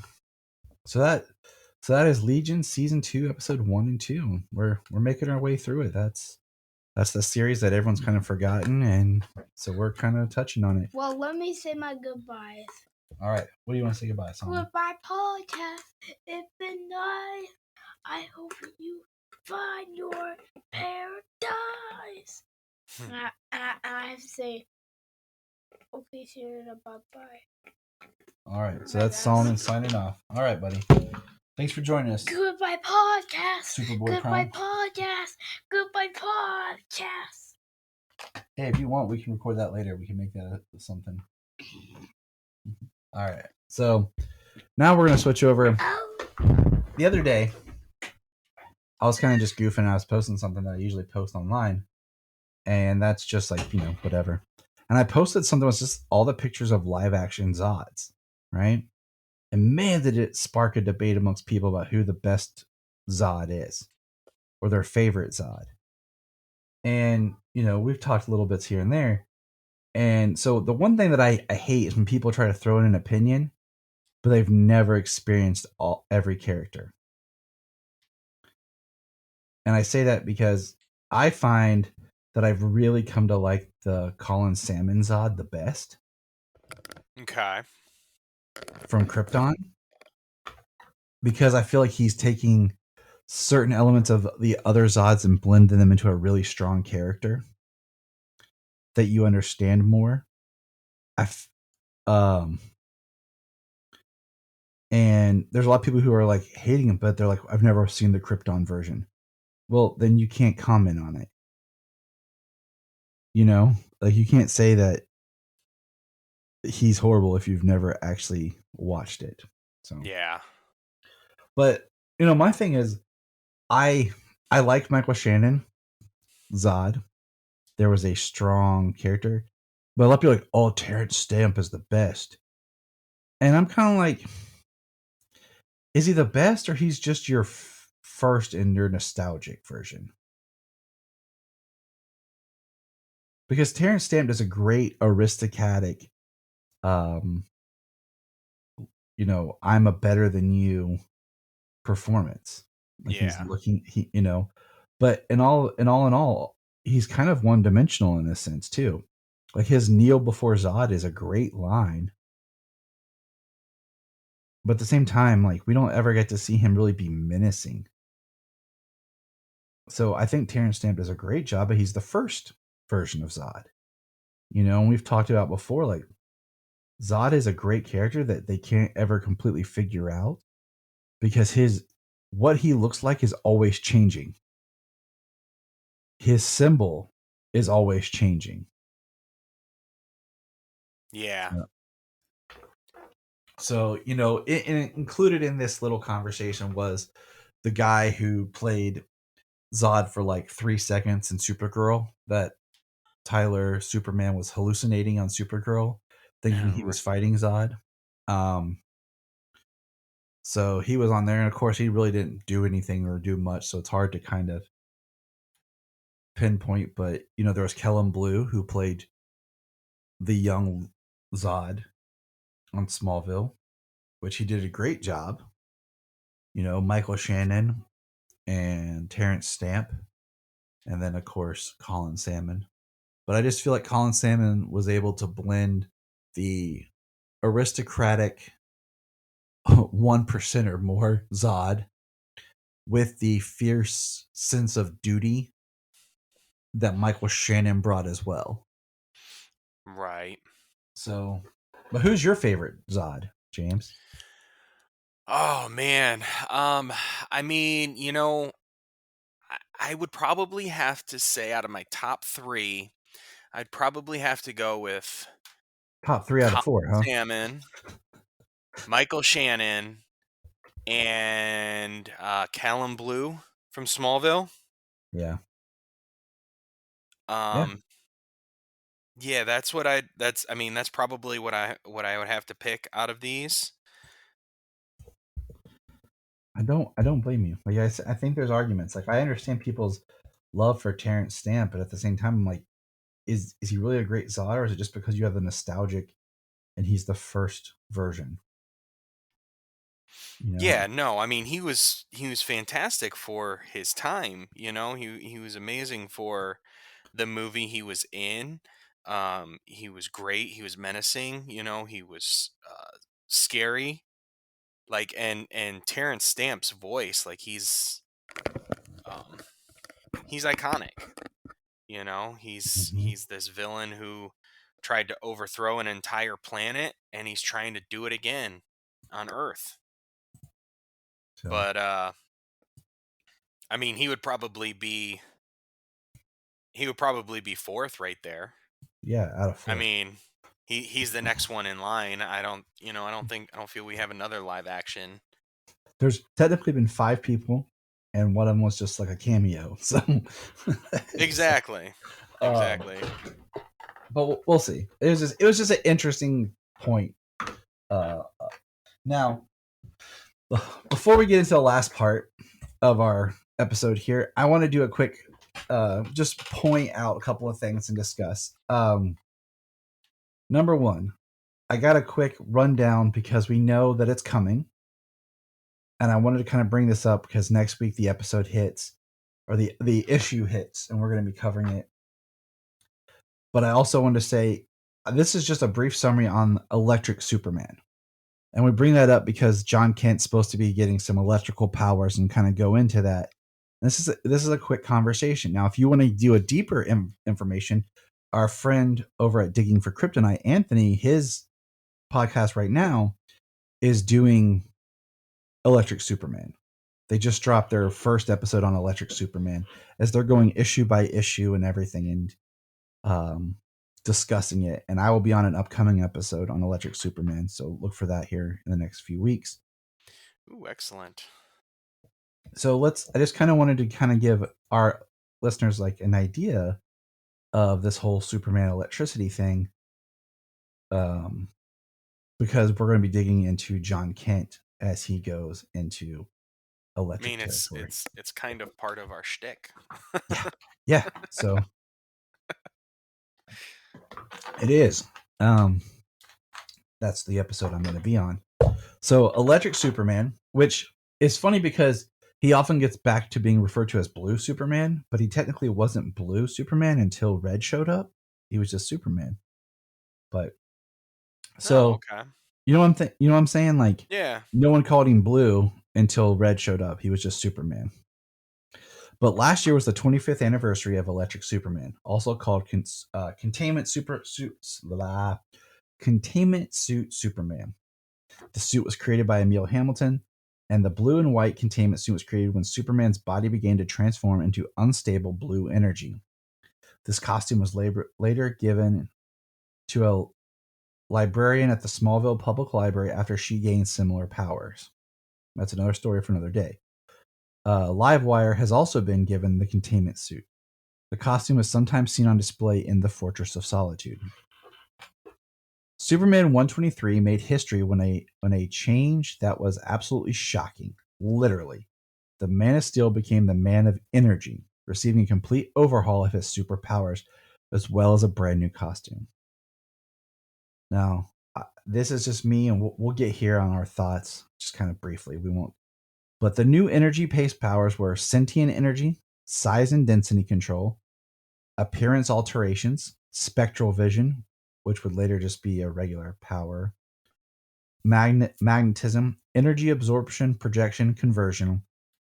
Speaker 5: So that is Legion season 2, episode 1 and 2. We're making our way through it. That's the series that everyone's kind of forgotten, and so we're kind of touching on it.
Speaker 2: Well, let me say my goodbyes.
Speaker 5: All right, what do you want to say goodbye, Solomon?
Speaker 2: Goodbye, podcast. It's been nice. I hope you find your paradise. and I have to say, okay, Sarah, bye-bye.
Speaker 5: All right, so that's Solomon signing off. All right, buddy. Thanks for joining us.
Speaker 2: Goodbye, podcast.
Speaker 5: Superboy
Speaker 2: Goodbye,
Speaker 5: Prime.
Speaker 2: podcast. Goodbye, podcast.
Speaker 5: Hey, if you want, we can record that later. We can make that something. All right. So now we're going to switch over.
Speaker 2: Oh.
Speaker 5: The other day, I was kind of just goofing. I was posting something that I usually post online. And that's just like, whatever. And I posted something that was just all the pictures of live action Zods, right? And man, did it spark a debate amongst people about who the best Zod is or their favorite Zod. And, we've talked little bits here and there. And so the one thing that I hate is when people try to throw in an opinion, but they've never experienced every character. And I say that because I find that I've really come to like the Colin Salmon Zod the best.
Speaker 6: Okay.
Speaker 5: From Krypton. Because I feel like he's taking certain elements of the other Zods and blending them into a really strong character that you understand more. And there's a lot of people who are like hating him, but they're like, I've never seen the Krypton version. Well, then you can't comment on it. Like you can't say that he's horrible if you've never actually watched it. So
Speaker 6: yeah.
Speaker 5: But my thing is, I like Michael Shannon Zod. There was a strong character, but a lot of people are like, oh, Terrence Stamp is the best, and I'm kind of like, is he the best, or he's just your first in your nostalgic version? Because Terrence Stamp does a great aristocratic, I'm a better than you performance. Like
Speaker 6: yeah.
Speaker 5: He's looking, but in all, he's kind of one dimensional in this sense too. Like his kneel before Zod is a great line. But at the same time, like we don't ever get to see him really be menacing. So I think Terrence Stamp does a great job, but he's the first version of Zod. And we've talked about before, like Zod is a great character that they can't ever completely figure out because what he looks like is always changing. His symbol is always changing.
Speaker 6: Yeah.
Speaker 5: So, included in this little conversation was the guy who played Zod for like 3 seconds in Supergirl, that Tyler Superman was hallucinating on Supergirl, thinking he was fighting Zod. So he was on there, and of course he really didn't do anything or do much, so it's hard to kind of pinpoint. But there was Kellen Blue, who played the young Zod on Smallville, which he did a great job. Michael Shannon and Terrence Stamp, and then of course Colin Salmon. But I just feel like Colin Salmon was able to blend the aristocratic 1% or more Zod with the fierce sense of duty that Michael Shannon brought as well.
Speaker 6: Right.
Speaker 5: So, but who's your favorite Zod, James?
Speaker 6: Oh man. I mean, I would probably have to say out of my top 3, I'd probably have to go with
Speaker 5: top 3 out of 4, huh?
Speaker 6: Salmon, Michael Shannon, and Callum Blue from Smallville.
Speaker 5: Yeah.
Speaker 6: Yeah, that's probably what I would have to pick out of these.
Speaker 5: I don't blame you. Like I think there's arguments. Like I understand people's love for Terrence Stamp, but at the same time, I'm like, is he really a great Zod, or is it just because you have the nostalgic and he's the first version? You know,
Speaker 6: Yeah, no, I mean he was fantastic for his time, you know. He was amazing for the movie he was in. He was great, he was menacing, you know, he was scary. Like and Terrence Stamp's voice, like um he's iconic. You know,
Speaker 5: Mhm.
Speaker 6: he's this villain who tried to overthrow an entire planet and he's trying to do it again on Earth.
Speaker 5: So
Speaker 6: But I mean, he would probably be fourth right there.
Speaker 5: yeah, out of
Speaker 6: I
Speaker 5: four.
Speaker 6: mean, he's the next one in line. I don't feel we have another live action.
Speaker 5: There's technically been 5 people, and one of them was just like a cameo. So, so,
Speaker 6: Exactly.
Speaker 5: um,
Speaker 6: Exactly.
Speaker 5: but we'll see. It was just an interesting point. Uh, now, before we get into the last part of our episode here, I want to do a quick, just point out a couple of things and discuss. Number one, I got a quick rundown because we know that it's coming. And I wanted to kind of bring this up because next week the episode hits, or the issue hits, and we're going to be covering it. But I also wanted to say this is just a brief summary on Electric Superman. And we bring that up because John Kent's supposed to be getting some electrical powers and kind of go into that. This is a quick conversation. Now, if you want to do a deeper information, our friend over at Digging for Kryptonite, Anthony, his podcast right now is doing Electric Superman. They just dropped their first episode on Electric Superman as they're going issue by issue and everything, and discussing it. And I will be on an upcoming episode on Electric Superman, so look for that here in the next few weeks.
Speaker 6: Ooh, excellent.
Speaker 5: So I just kind of wanted to kind of give our listeners like an idea of this whole Superman electricity thing, because we're going to be digging into John Kent as he goes into
Speaker 6: I
Speaker 5: electric
Speaker 6: mean,
Speaker 5: territory.
Speaker 6: it's kind of part of our shtick.
Speaker 5: Yeah, so it is. That's the episode I'm going to be on. So Electric Superman, which is funny because he often gets back to being referred to as Blue Superman, but he technically wasn't Blue Superman until Red showed up. He was just Superman. But
Speaker 6: Oh,
Speaker 5: so
Speaker 6: okay.
Speaker 5: you know what I'm saying? Like
Speaker 6: Yeah.
Speaker 5: no one called him Blue until Red showed up. He was just Superman. But last year was the 25th anniversary of Electric Superman, also called Containment Suit Superman. The suit was created by Emil Hamilton, and the blue and white containment suit was created when Superman's body began to transform into unstable blue energy. This costume was later given to a librarian at the Smallville Public Library after she gained similar powers. That's another story for another day. Livewire has also been given the containment suit. The costume is sometimes seen on display in the Fortress of Solitude. Superman 123 made history when a change that was absolutely shocking. Literally, the Man of Steel became the Man of Energy, receiving a complete overhaul of his superpowers, as well as a brand new costume. Now, this is just me, and we'll get here on our thoughts just kind of briefly. We won't. But the new energy-based powers were sentient energy, size and density control, appearance alterations, spectral vision, which would later just be a regular power, magnetism, energy absorption, projection, conversion,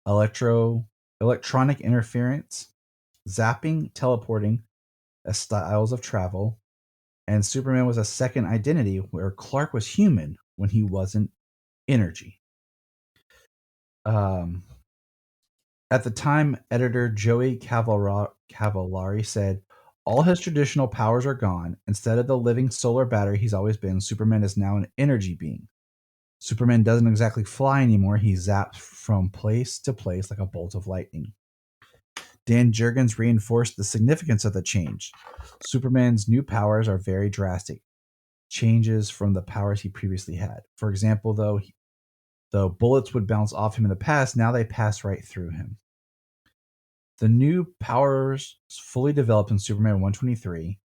Speaker 5: electronic interference, zapping, teleporting as styles of travel, and Superman was a second identity where Clark was human when he wasn't energy. At the time, editor Joey Cavallari said, all his traditional powers are gone. Instead of the living solar battery he's always been, Superman is now an energy being. Superman doesn't exactly fly anymore. He zaps from place to place like a bolt of lightning. Dan Jurgens reinforced the significance of the change. Superman's new powers are very drastic, changes from the powers he previously had. For example, though bullets would bounce off him in the past, now they pass right through him. The new powers fully developed in Superman 123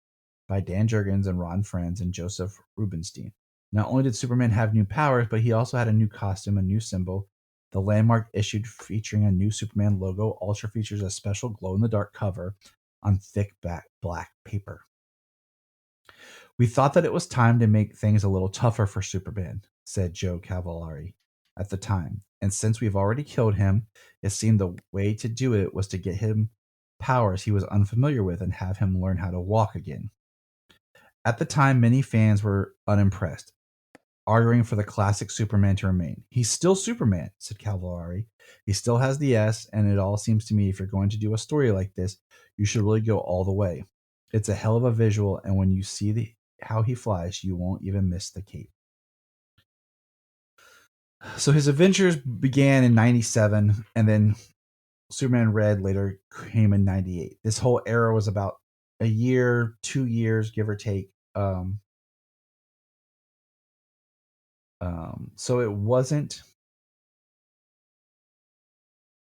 Speaker 5: by Dan Jurgens and Ron Frenz and Joseph Rubinstein. Not only did Superman have new powers, but he also had a new costume, a new symbol. The Landmark issued featuring a new Superman logo also features a special glow-in-the-dark cover on thick black paper. We thought that it was time to make things a little tougher for Superman, said Joe Cavallari at the time. And since we've already killed him, it seemed the way to do it was to get him powers he was unfamiliar with and have him learn how to walk again. At the time, many fans were unimpressed, arguing for the classic Superman to remain. He's still Superman, said Cavallari. He still has the S, and it all seems to me if you're going to do a story like this, you should really go all the way. It's a hell of a visual, and when you see how he flies, you won't even miss the cape. So his adventures began in 97, and then Superman Red later came in 98. This whole era was about a year, 2 years, give or take. So it wasn't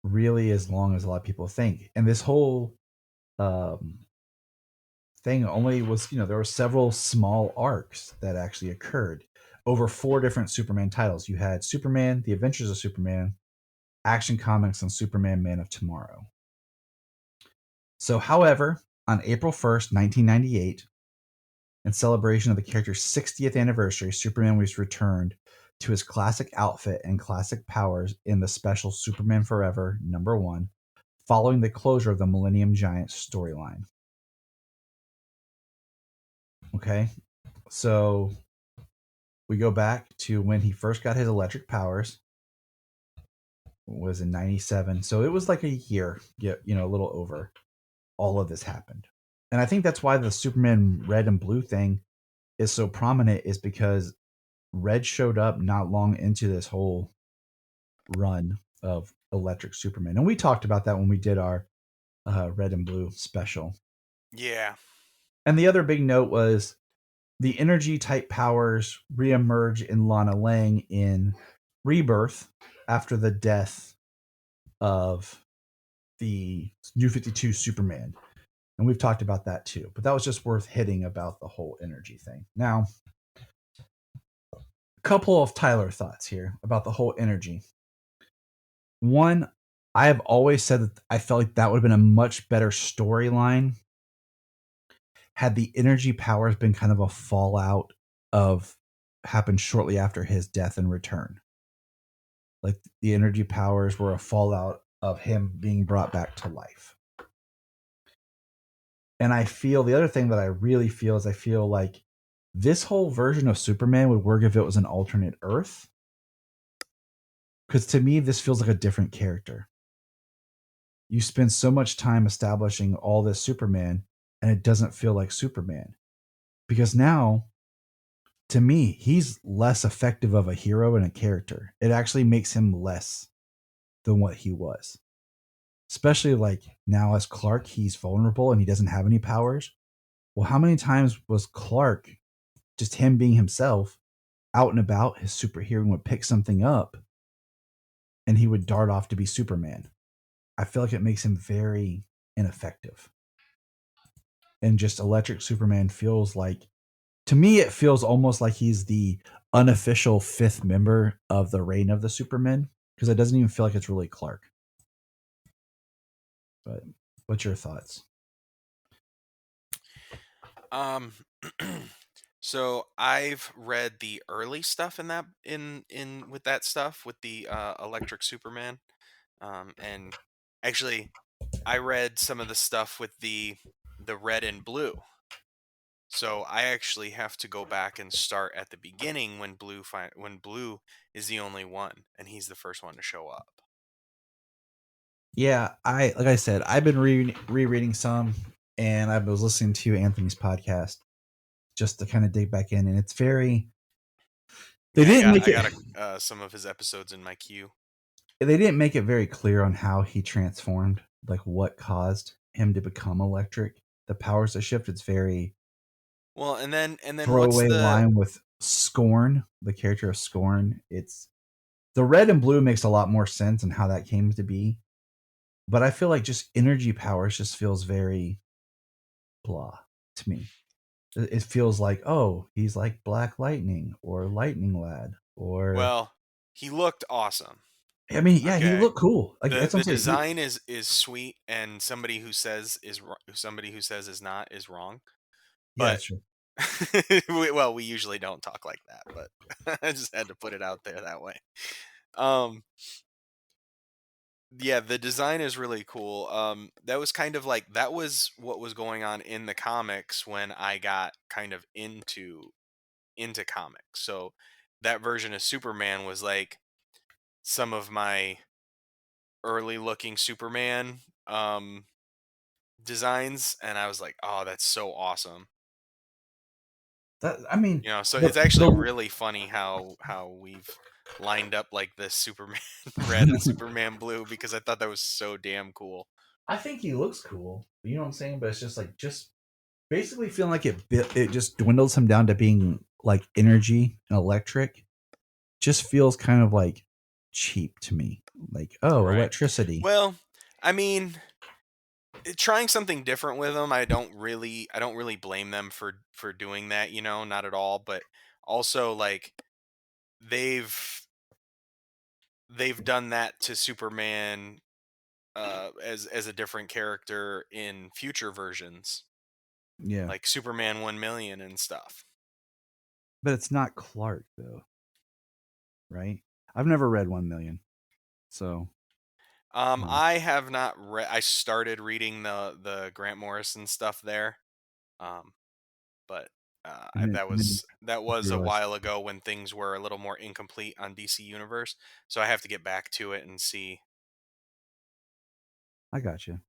Speaker 5: really as long as a lot of people think. And this whole thing only was, there were several small arcs that actually occurred over 4 different Superman titles. You had Superman, The Adventures of Superman, Action Comics, and Superman Man of Tomorrow. So, however, on April 1st, 1998, in celebration of the character's 60th anniversary, Superman was returned to his classic outfit and classic powers in the special Superman Forever #1, following the closure of the Millennium Giant storyline. Okay, so we go back to when he first got his electric powers. It was in 97. So it was like a year, a little over. All of this happened. And I think that's why the Superman Red and Blue thing is so prominent, is because Red showed up not long into this whole run of Electric Superman. And we talked about that when we did our Red and Blue special.
Speaker 6: Yeah.
Speaker 5: And the other big note was the energy type powers reemerge in Lana Lang in Rebirth after the death of the New 52 Superman. And we've talked about that too. But that was just worth hitting about the whole energy thing. Now, a couple of Tyler thoughts here about the whole energy. One, I have always said that I felt like that would have been a much better storyline had the energy powers been kind of a fallout of happened shortly after his death and return. Like the energy powers were a fallout of him being brought back to life. And I feel the other thing that I really feel is I feel like this whole version of Superman would work if it was an alternate Earth. Because to me, this feels like a different character. You spend so much time establishing all this Superman, and it doesn't feel like Superman. Because now, to me, he's less effective of a hero and a character. It actually makes him less than what he was. Especially like now as Clark, he's vulnerable and he doesn't have any powers. Well, how many times was Clark, just him being himself, out and about, his super hearing would pick something up and he would dart off to be Superman? I feel like it makes him very ineffective. And just Electric Superman feels like, to me, it feels almost like he's the unofficial 5th member of the reign of the Supermen, because it doesn't even feel like it's really Clark. But what's your thoughts?
Speaker 6: So I've read the early stuff in with that stuff with the Electric Superman, and actually I read some of the stuff with the Red and Blue. So I actually have to go back and start at the beginning when Blue is the only one and he's the first one to show up.
Speaker 5: Yeah, like I said, I've been rereading some, and I was listening to Anthony's podcast just to kind of dig back in, and it's very. I
Speaker 6: got some of his episodes in my queue.
Speaker 5: They didn't make it very clear on how he transformed. like what caused him to become electric. The powers that shift, it's very
Speaker 6: Well, and then what's
Speaker 5: throwaway
Speaker 6: the
Speaker 5: line with Scorn, the character of Scorn. It's the red and blue makes a lot more sense and how that came to be. But I feel like just energy powers just feels very blah to me. It feels like, oh, he's like Black Lightning or Lightning Lad or
Speaker 6: well, he looked awesome.
Speaker 5: I mean, yeah, he
Speaker 6: Okay.
Speaker 5: looked cool. Like
Speaker 6: The
Speaker 5: that's what I'm saying.
Speaker 6: design is sweet, and somebody who says is not is wrong.
Speaker 5: Yeah,
Speaker 6: But
Speaker 5: it's true.
Speaker 6: we usually don't talk like that, but I just had to put it out there that way. Yeah, the design is really cool. That was kind of like that was what was going on in the comics when I got kind of into comics. So that version of Superman was like some of my early looking Superman designs, and I was like, "Oh, that's so awesome."
Speaker 5: That I mean,
Speaker 6: So
Speaker 5: the
Speaker 6: it's actually
Speaker 5: the
Speaker 6: really funny how we've lined up like this Superman red and Superman blue, because I thought that was so damn cool.
Speaker 5: I think he looks cool. You know what I'm saying? But it's just basically feeling like it just dwindles him down to being like energy and electric. Just feels kind of like cheap to me. Like, oh,
Speaker 6: Right.
Speaker 5: electricity.
Speaker 6: Well, I mean, trying something different with them, I don't really blame them for doing that, not at all, but also like they've done that to Superman as a different character in future versions,
Speaker 5: Yeah.
Speaker 6: like Superman 1,000,000 and stuff.
Speaker 5: But it's not Clark though, right? I've never read 1,000,000. So,
Speaker 6: I have not read. I started reading the Grant Morrison stuff there, um, but
Speaker 5: and then
Speaker 6: that
Speaker 5: you
Speaker 6: was a
Speaker 5: realize
Speaker 6: while ago when things were a little more incomplete on DC Universe. So I have to get back to it and see.
Speaker 5: I got you.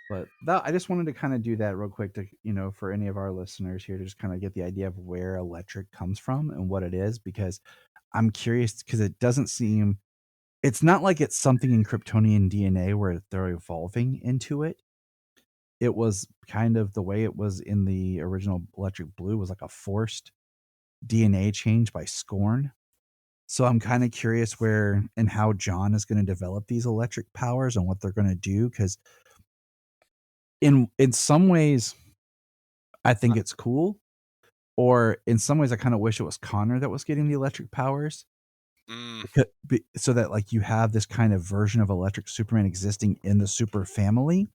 Speaker 5: But that, I just wanted to kind of do that real quick to, for any of our listeners here to just kind of get the idea of where electric comes from and what it is, because I'm curious because it doesn't seem, it's not like it's something in Kryptonian DNA where they're evolving into it. It was kind of the way it was in the original Electric Blue was like a forced DNA change by Scorn. So I'm kind of curious where and how John is going to develop these electric powers and what they're going to do, because in some ways I think it's cool, or in some ways I kind of wish it was Connor that was getting the electric powers,
Speaker 6: Mm,
Speaker 5: so that like you have this kind of version of electric Superman existing in the super family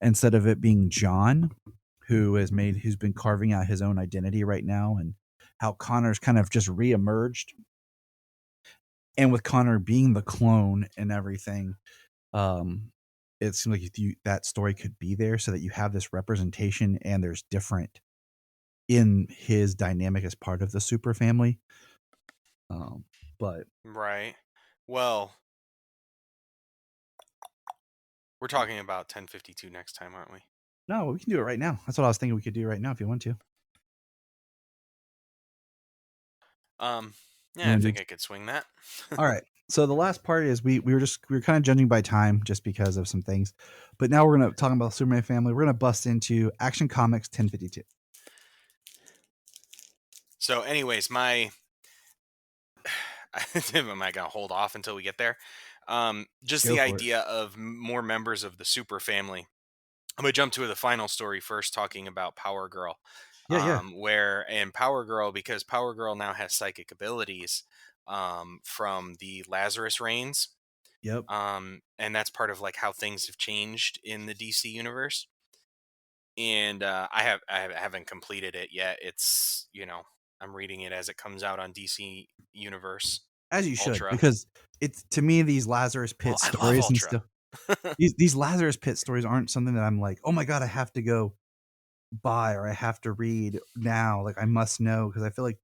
Speaker 5: instead of it being John who's been carving out his own identity right now, and how Connor's kind of just reemerged, and with Connor being the clone and everything, um it seems like that story could be there so that you have this representation and there's different in his dynamic as part of the super family. But
Speaker 6: right. Well, we're talking about 1052 next time, aren't we?
Speaker 5: no, we can do it right now. That's what I was thinking we could do right now if you want to.
Speaker 6: Yeah, I think I could swing that.
Speaker 5: All right. So the last part is we were kind of judging by time just because of some things, but now we're gonna talk about Superman family. We're gonna bust into Action Comics 1052.
Speaker 6: So, anyways, am I gonna hold off until we get there? Just
Speaker 5: Go
Speaker 6: the
Speaker 5: for it.
Speaker 6: idea of more members of the super family. I'm gonna jump to the final story first, talking about Power Girl.
Speaker 5: Yeah.
Speaker 6: Where in Power Girl, because Power Girl now has psychic abilities from the Lazarus Reigns,
Speaker 5: Yep.
Speaker 6: and that's part of like how things have changed in the DC universe. And I haven't completed it yet. It's I'm reading it as it comes out on DC Universe
Speaker 5: As you should,
Speaker 6: Ultra.
Speaker 5: because it's, to me, these Lazarus Pit
Speaker 6: I love
Speaker 5: stories and
Speaker 6: Ultra.
Speaker 5: stuff. These Lazarus Pit stories aren't something that I'm like, oh my god, I have to go buy or I have to read now. Like I must know, because I feel like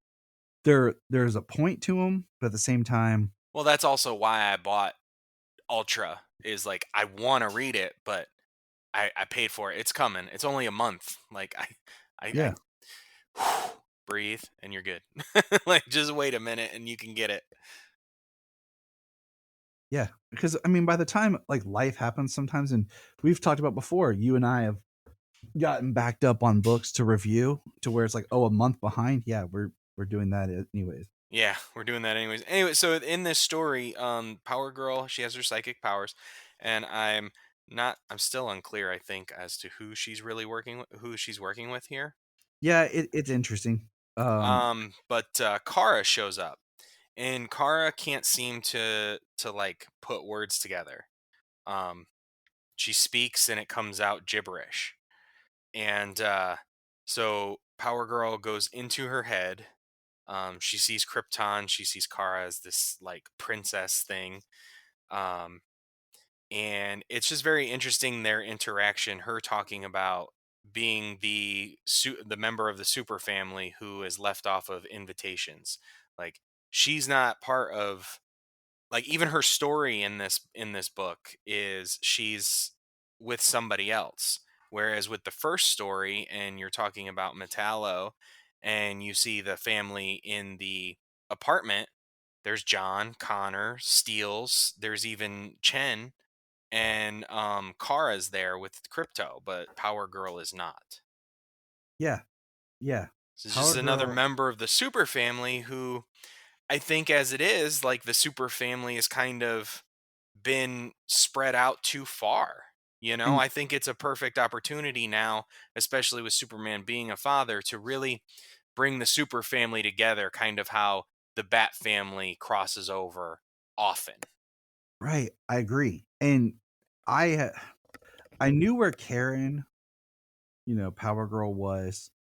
Speaker 5: there's a point to them, but at the same time,
Speaker 6: Well, that's also why I bought Ultra. Is like I want to read it, but I paid for it. It's coming. It's only a month. Like
Speaker 5: yeah.
Speaker 6: I breathe and you're good. Like just wait a minute and you can get it.
Speaker 5: Yeah, because I mean, by the time like life happens sometimes, and we've talked about before, you and I have gotten backed up on books to review to where it's like, oh, a month behind. Yeah, we're doing that anyways.
Speaker 6: Yeah, we're doing that anyways. Anyway, so in this story, Power Girl, she has her psychic powers, and I'm still unclear, I think, as to who she's working with here.
Speaker 5: Yeah, it's interesting.
Speaker 6: But Kara shows up, and Kara can't seem to like put words together. Um, she speaks, and it comes out gibberish, and so Power Girl goes into her head. She sees Krypton. She sees Kara as this like princess thing. Um, and it's just very interesting their interaction. Her talking about being the member of the super family who is left off of invitations. Like she's not part of, like, even her story in this book is she's with somebody else. Whereas with the first story, and you're talking about Metallo, and you see the family in the apartment, there's John, Connor, Steels, there's even Chen, and Kara's there with Crypto, but Power Girl is not.
Speaker 5: Yeah, yeah.
Speaker 6: So it's
Speaker 5: Power
Speaker 6: just another
Speaker 5: Girl.
Speaker 6: member of the super family who, I think, as it is, like, the super family has kind of been spread out too far.
Speaker 5: And
Speaker 6: I think it's a perfect opportunity now, especially with Superman being a father, to really bring the super family together, kind of how the Bat family crosses over often.
Speaker 5: right, I agree. And I I knew where Karen, Power Girl was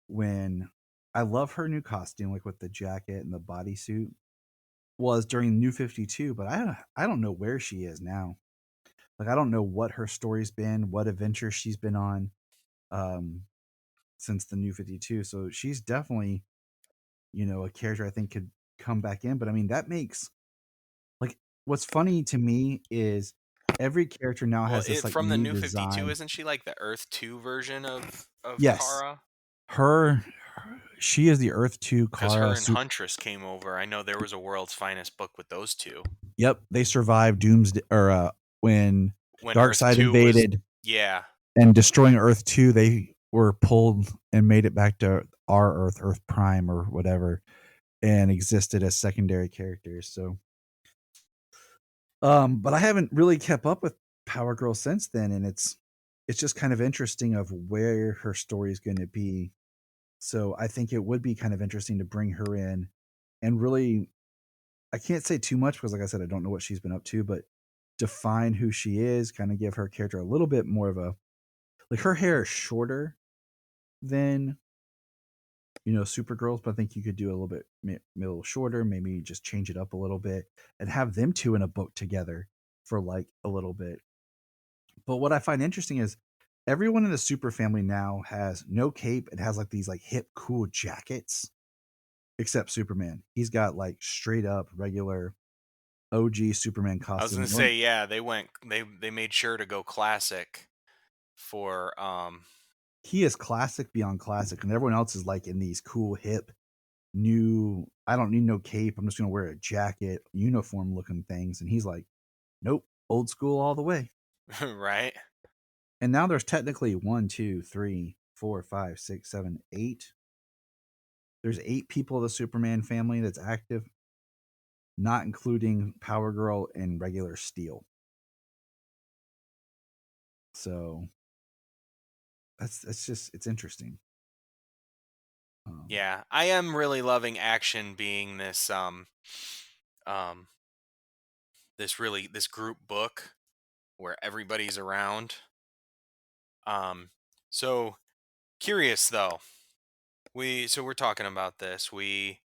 Speaker 5: when I love her new costume, like with the jacket and the bodysuit, was during New 52, but I don't know where she is now. Like I don't know what her story's been, what adventure she's been on um since the New 52. So she's definitely, a character I think could come back in, but I mean that makes like what's funny to me is every character now
Speaker 6: Well,
Speaker 5: has this like
Speaker 6: from the
Speaker 5: new
Speaker 6: New 52,
Speaker 5: design.
Speaker 6: isn't she like the Earth 2 version of
Speaker 5: Yes.
Speaker 6: Kara?
Speaker 5: Her she is the Earth 2
Speaker 6: Because her
Speaker 5: Kara
Speaker 6: and Huntress came over. I know there was a World's Finest book with those two.
Speaker 5: Yep, they survived Doomsday or when
Speaker 6: When Earth
Speaker 5: Darkseid
Speaker 6: 2 was,
Speaker 5: invaded
Speaker 6: yeah.
Speaker 5: and destroying Earth 2, they were pulled and made it back to our Earth, Earth Prime or whatever, and existed as secondary characters. So but I haven't really kept up with Power Girl since then, and it's just kind of interesting of where her story is going to be. So I think it would be kind of interesting to bring her in and really I can't say too much because like I said, I don't know what she's been up to, but define who she is, kind of give her character a little bit more of a like her hair is shorter than Supergirl's, but I think you could do a little bit a little shorter, maybe just change it up a little bit and have them two in a book together for like a little bit. But what I find interesting is everyone in the super family now has no cape and has like these like hip cool jackets except Superman. He's got like straight up regular OG Superman
Speaker 6: I was
Speaker 5: costume.
Speaker 6: gonna say, yeah, they made sure to go classic for
Speaker 5: He is classic beyond classic, and everyone else is like in these cool hip new. I don't need no cape. I'm just gonna wear a jacket, uniform looking things, and he's like, nope, old school all the way.
Speaker 6: right?
Speaker 5: And now there's technically 1, 2, 3, 4, 5, 6, 7, 8. There's 8 people of the Superman family that's active, not including Power Girl and regular Steel. So it's interesting.
Speaker 6: Yeah, I am really loving Action being um this group book where everybody's around. So curious though. We're talking about this. We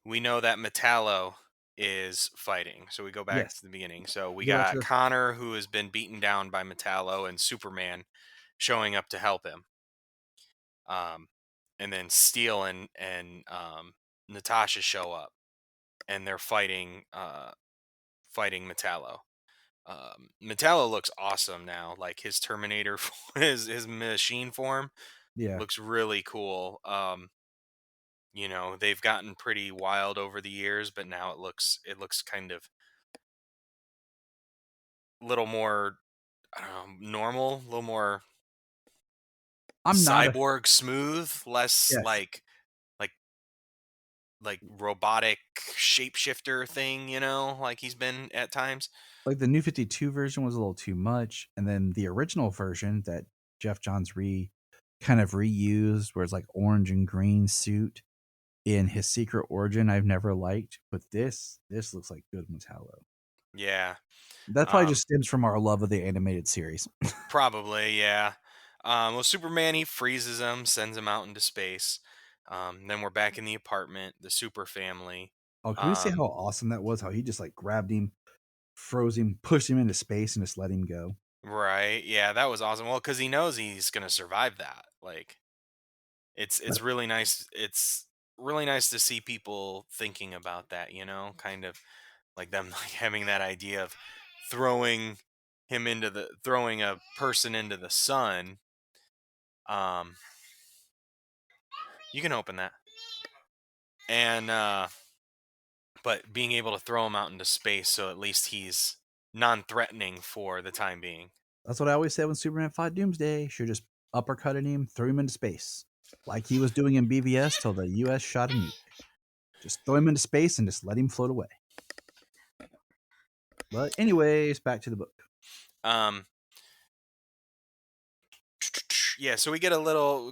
Speaker 6: know that Metallo is fighting. So we go back
Speaker 5: Yes.
Speaker 6: to the beginning. So we
Speaker 5: Go back to
Speaker 6: got
Speaker 5: the
Speaker 6: Connor, who has been beaten down by Metallo, and Superman showing up to help him. And then Steel and Natasha show up, and they're fighting Metallo. Metallo looks awesome now. Like his Terminator, his machine form
Speaker 5: yeah.
Speaker 6: looks really cool. They've gotten pretty wild over the years, but now it looks kind of little more, I don't know, normal, a little more
Speaker 5: I'm not a
Speaker 6: cyborg smooth, less
Speaker 5: yes.
Speaker 6: like robotic shapeshifter thing, you know, like he's been at times.
Speaker 5: Like the New 52 version was a little too much, and then the original version that Jeff Johns kind of reused, where it's like orange and green suit in his Secret Origin, I've never liked. But this looks like good Metallo.
Speaker 6: Yeah.
Speaker 5: That probably just stems from our love of the animated series.
Speaker 6: Probably, yeah. Well, Superman, he freezes him, sends him out into space. Then we're back in the apartment, the super family.
Speaker 5: Oh, can we say how awesome that was? How he just like grabbed him, froze him, pushed him into space, and just let him go.
Speaker 6: Right. Yeah, that was awesome. Well, because he knows he's gonna survive that. Like, it's really nice. It's really nice to see people thinking about that. You know, kind of like them like having that idea of throwing throwing a person into the sun. You can open that. And but being able to throw him out into space, so at least he's non-threatening for the time being.
Speaker 5: That's what I always said when Superman fought Doomsday. Should just uppercutted him, threw him into space, like he was doing in BVS till the U.S. shot a nuke. Just throw him into space and just let him float away. But anyways, back to the book.
Speaker 6: Yeah, so we get a little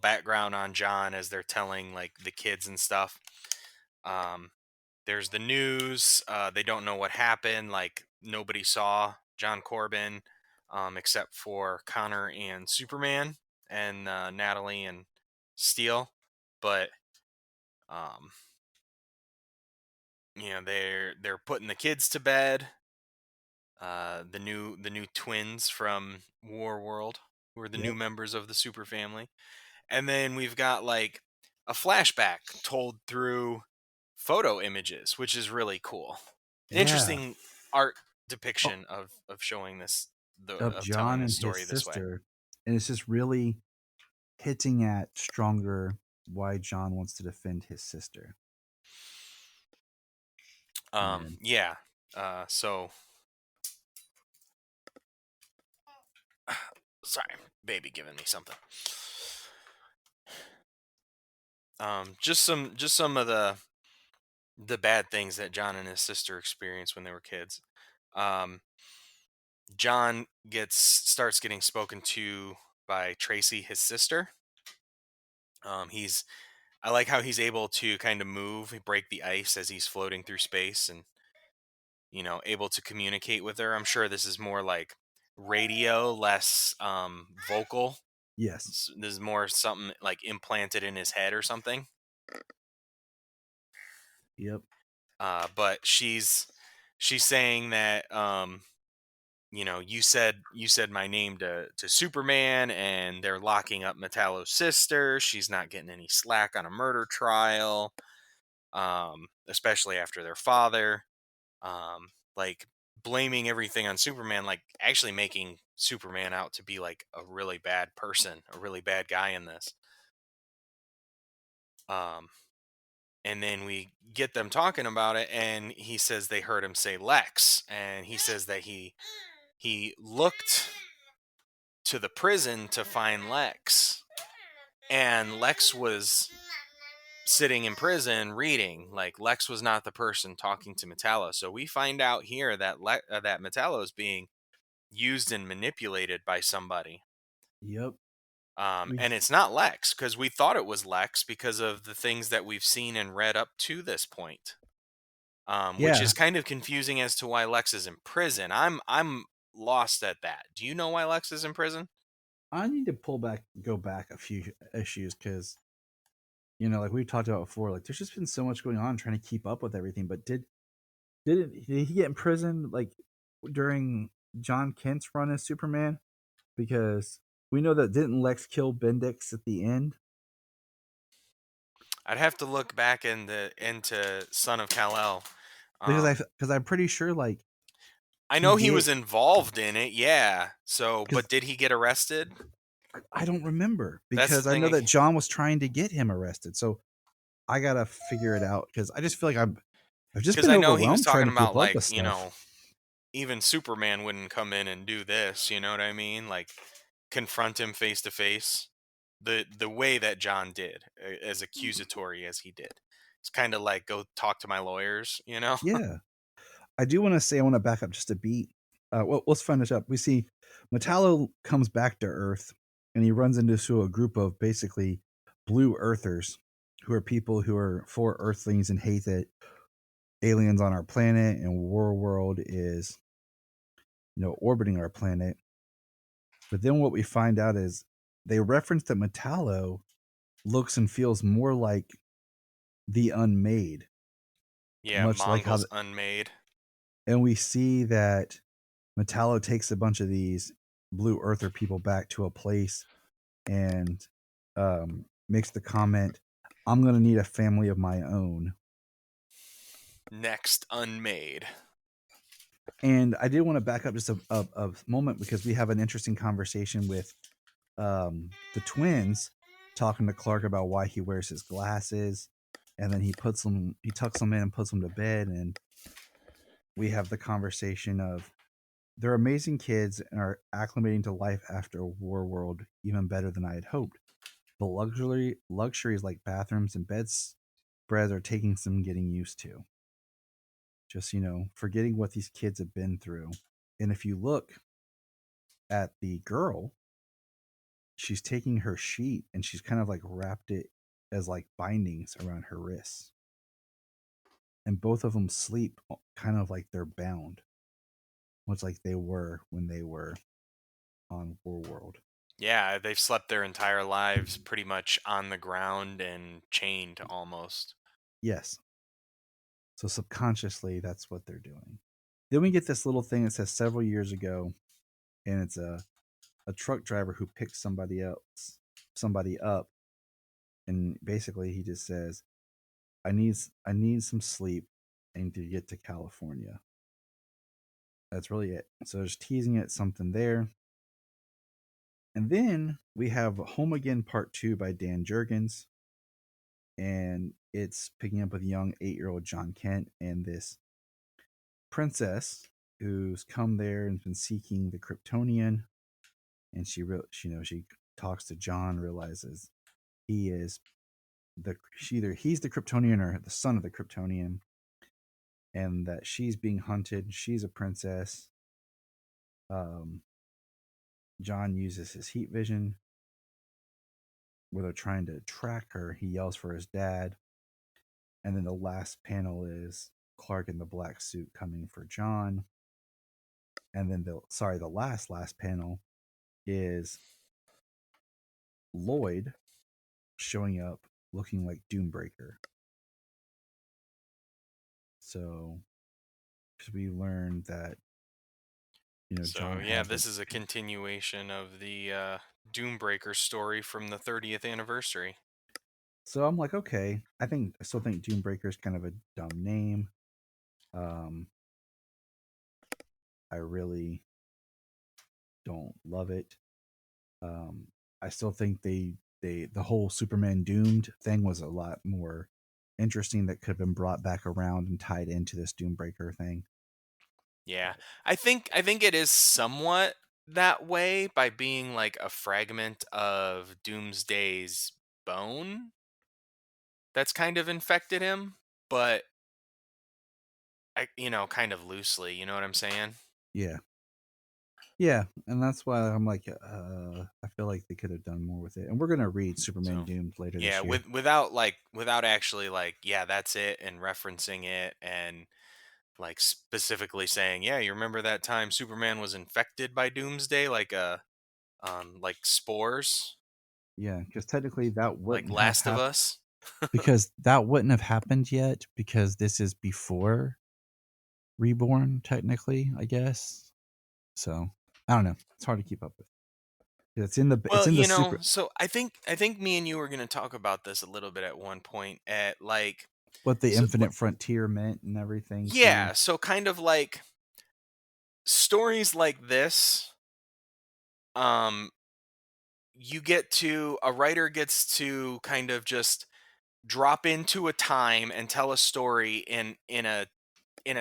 Speaker 6: background on John as they're telling like the kids and stuff. There's the news. They don't know what happened. Like nobody saw John Corbin, except for Connor and Superman and Natalie and Steel. But you know, they're putting the kids to bed. The new twins from War World, who are the new members of the super family. And then we've got like a flashback told through photo images, which is really cool.
Speaker 5: Yeah.
Speaker 6: Interesting art depiction of showing this
Speaker 5: of John and
Speaker 6: story
Speaker 5: his
Speaker 6: this way.
Speaker 5: sister, and it's just really hitting at stronger why John wants to defend his sister.
Speaker 6: Yeah. So sorry, baby giving me something. Just some of the bad things that John and his sister experienced when they were kids. John starts getting spoken to by Tracy, his sister. I like how he's able to kind of break the ice as he's floating through space, and you know, able to communicate with her. I'm sure this is more like radio, less vocal.
Speaker 5: Yes,
Speaker 6: This is more something like implanted in his head or something.
Speaker 5: Yep.
Speaker 6: But she's saying that you know, you said my name to Superman, and they're locking up Metallo's sister. She's not getting any slack on a murder trial, especially after their father. Like blaming everything on Superman, like actually making Superman out to be like a really bad person, a really bad guy in this. And then we get them talking about it, and he says they heard him say Lex, and he says that he looked to the prison to find Lex, and Lex was sitting in prison reading. Like Lex was not the person talking to Metallo. So we find out here that that Metallo is being used and manipulated by somebody.
Speaker 5: Yep.
Speaker 6: And it's not Lex, because we thought it was Lex because of the things that we've seen and read up to this point. Which is kind of confusing as to why Lex is in prison. I'm lost at that. Do you know why Lex is in prison?
Speaker 5: I need to go back a few issues, because you know, like we've talked about before, like there's just been so much going on trying to keep up with everything. But did he get in prison like during John Kent's run as Superman? Because we know that didn't Lex kill Bendix at the end?
Speaker 6: I'd have to look back into Son of Kal-El.
Speaker 5: Because I'm pretty sure, like,
Speaker 6: I know he was involved in it, yeah. So, but did he get arrested?
Speaker 5: I don't remember, because I know that John was trying to get him arrested. So I gotta figure it out, because I just feel like I've just been overwhelmed.
Speaker 6: I know he was talking about, like, you know, even Superman wouldn't come in and do this, you know what I mean? Like confront him face to face. The way that John did, as accusatory as he did. It's kind of like go talk to my lawyers, you know?
Speaker 5: Yeah. I do want to say, I want to back up just a beat. Well, let's finish up. We see Metallo comes back to Earth, and he runs into a group of basically blue Earthers, who are people who are for Earthlings and hate that aliens on our planet and World is, orbiting our planet. But then what we find out is they reference that Metallo looks and feels more like the Unmade.
Speaker 6: Yeah,
Speaker 5: Much like how
Speaker 6: Mongols Unmade.
Speaker 5: And we see that Metallo takes a bunch of these blue earther people back to a place and makes the comment, I'm going to need a family of my own.
Speaker 6: Next Unmade.
Speaker 5: And I did want to back up just a moment, because we have an interesting conversation with the twins talking to Clark about why he wears his glasses. And then he tucks them in and puts them to bed. And we have the conversation of, they're amazing kids and are acclimating to life after World even better than I had hoped. But luxuries like bathrooms and bedspreads are taking some getting used to. Just, forgetting what these kids have been through. And if you look at the girl, she's taking her sheet and she's kind of like wrapped it as like bindings around her wrists. And both of them sleep kind of like they're bound, much like they were when they were on World.
Speaker 6: Yeah, they've slept their entire lives pretty much on the ground and chained almost.
Speaker 5: Yes. So subconsciously, that's what they're doing. Then we get this little thing that says several years ago, and it's a truck driver who picks somebody up, and basically he just says, I need some sleep and to get to California. That's really it. So there's teasing at something there. And then we have Home Again Part 2 by Dan Jurgens. And it's picking up with young 8-year-old John Kent and this princess who's come there and been seeking the Kryptonian. And she talks to John, realizes he's the Kryptonian or the son of the Kryptonian, and that she's being hunted. She's a princess. John uses his heat vision where they're trying to track her. He yells for his dad. And then the last panel is Clark in the black suit coming for John. And then the last panel is Lloyd showing up looking like Doombreaker. So we learned that, John.
Speaker 6: Yeah, this is a continuation of the Doombreaker story from the 30th anniversary.
Speaker 5: So I'm like, okay, I still think Doombreaker is kind of a dumb name. I really don't love it. I still think the whole Superman Doomed thing was a lot more interesting, that could have been brought back around and tied into this Doombreaker thing.
Speaker 6: Yeah, I think it is somewhat that way by being like a fragment of Doomsday's bone that's kind of infected him, but kind of loosely, you know what I'm saying?
Speaker 5: Yeah, and that's why I'm like, I feel like they could have done more with it. And we're gonna read Superman Doomed later this year.
Speaker 6: without actually like, yeah, that's it, and referencing it and like specifically saying, yeah, you remember that time Superman was infected by Doomsday, like spores?
Speaker 5: Yeah, because technically that wouldn't
Speaker 6: like Last of Us.
Speaker 5: Because that wouldn't have happened yet, because this is before Reborn, technically, I guess. So I don't know. It's hard to keep up with. It's in the.
Speaker 6: Well,
Speaker 5: it's in the
Speaker 6: so I think me and you were going to talk about this a little bit at one point, at like
Speaker 5: what the Infinite Frontier meant and everything.
Speaker 6: Yeah, too. So kind of like stories like this, a writer gets to kind of just drop into a time and tell a story in a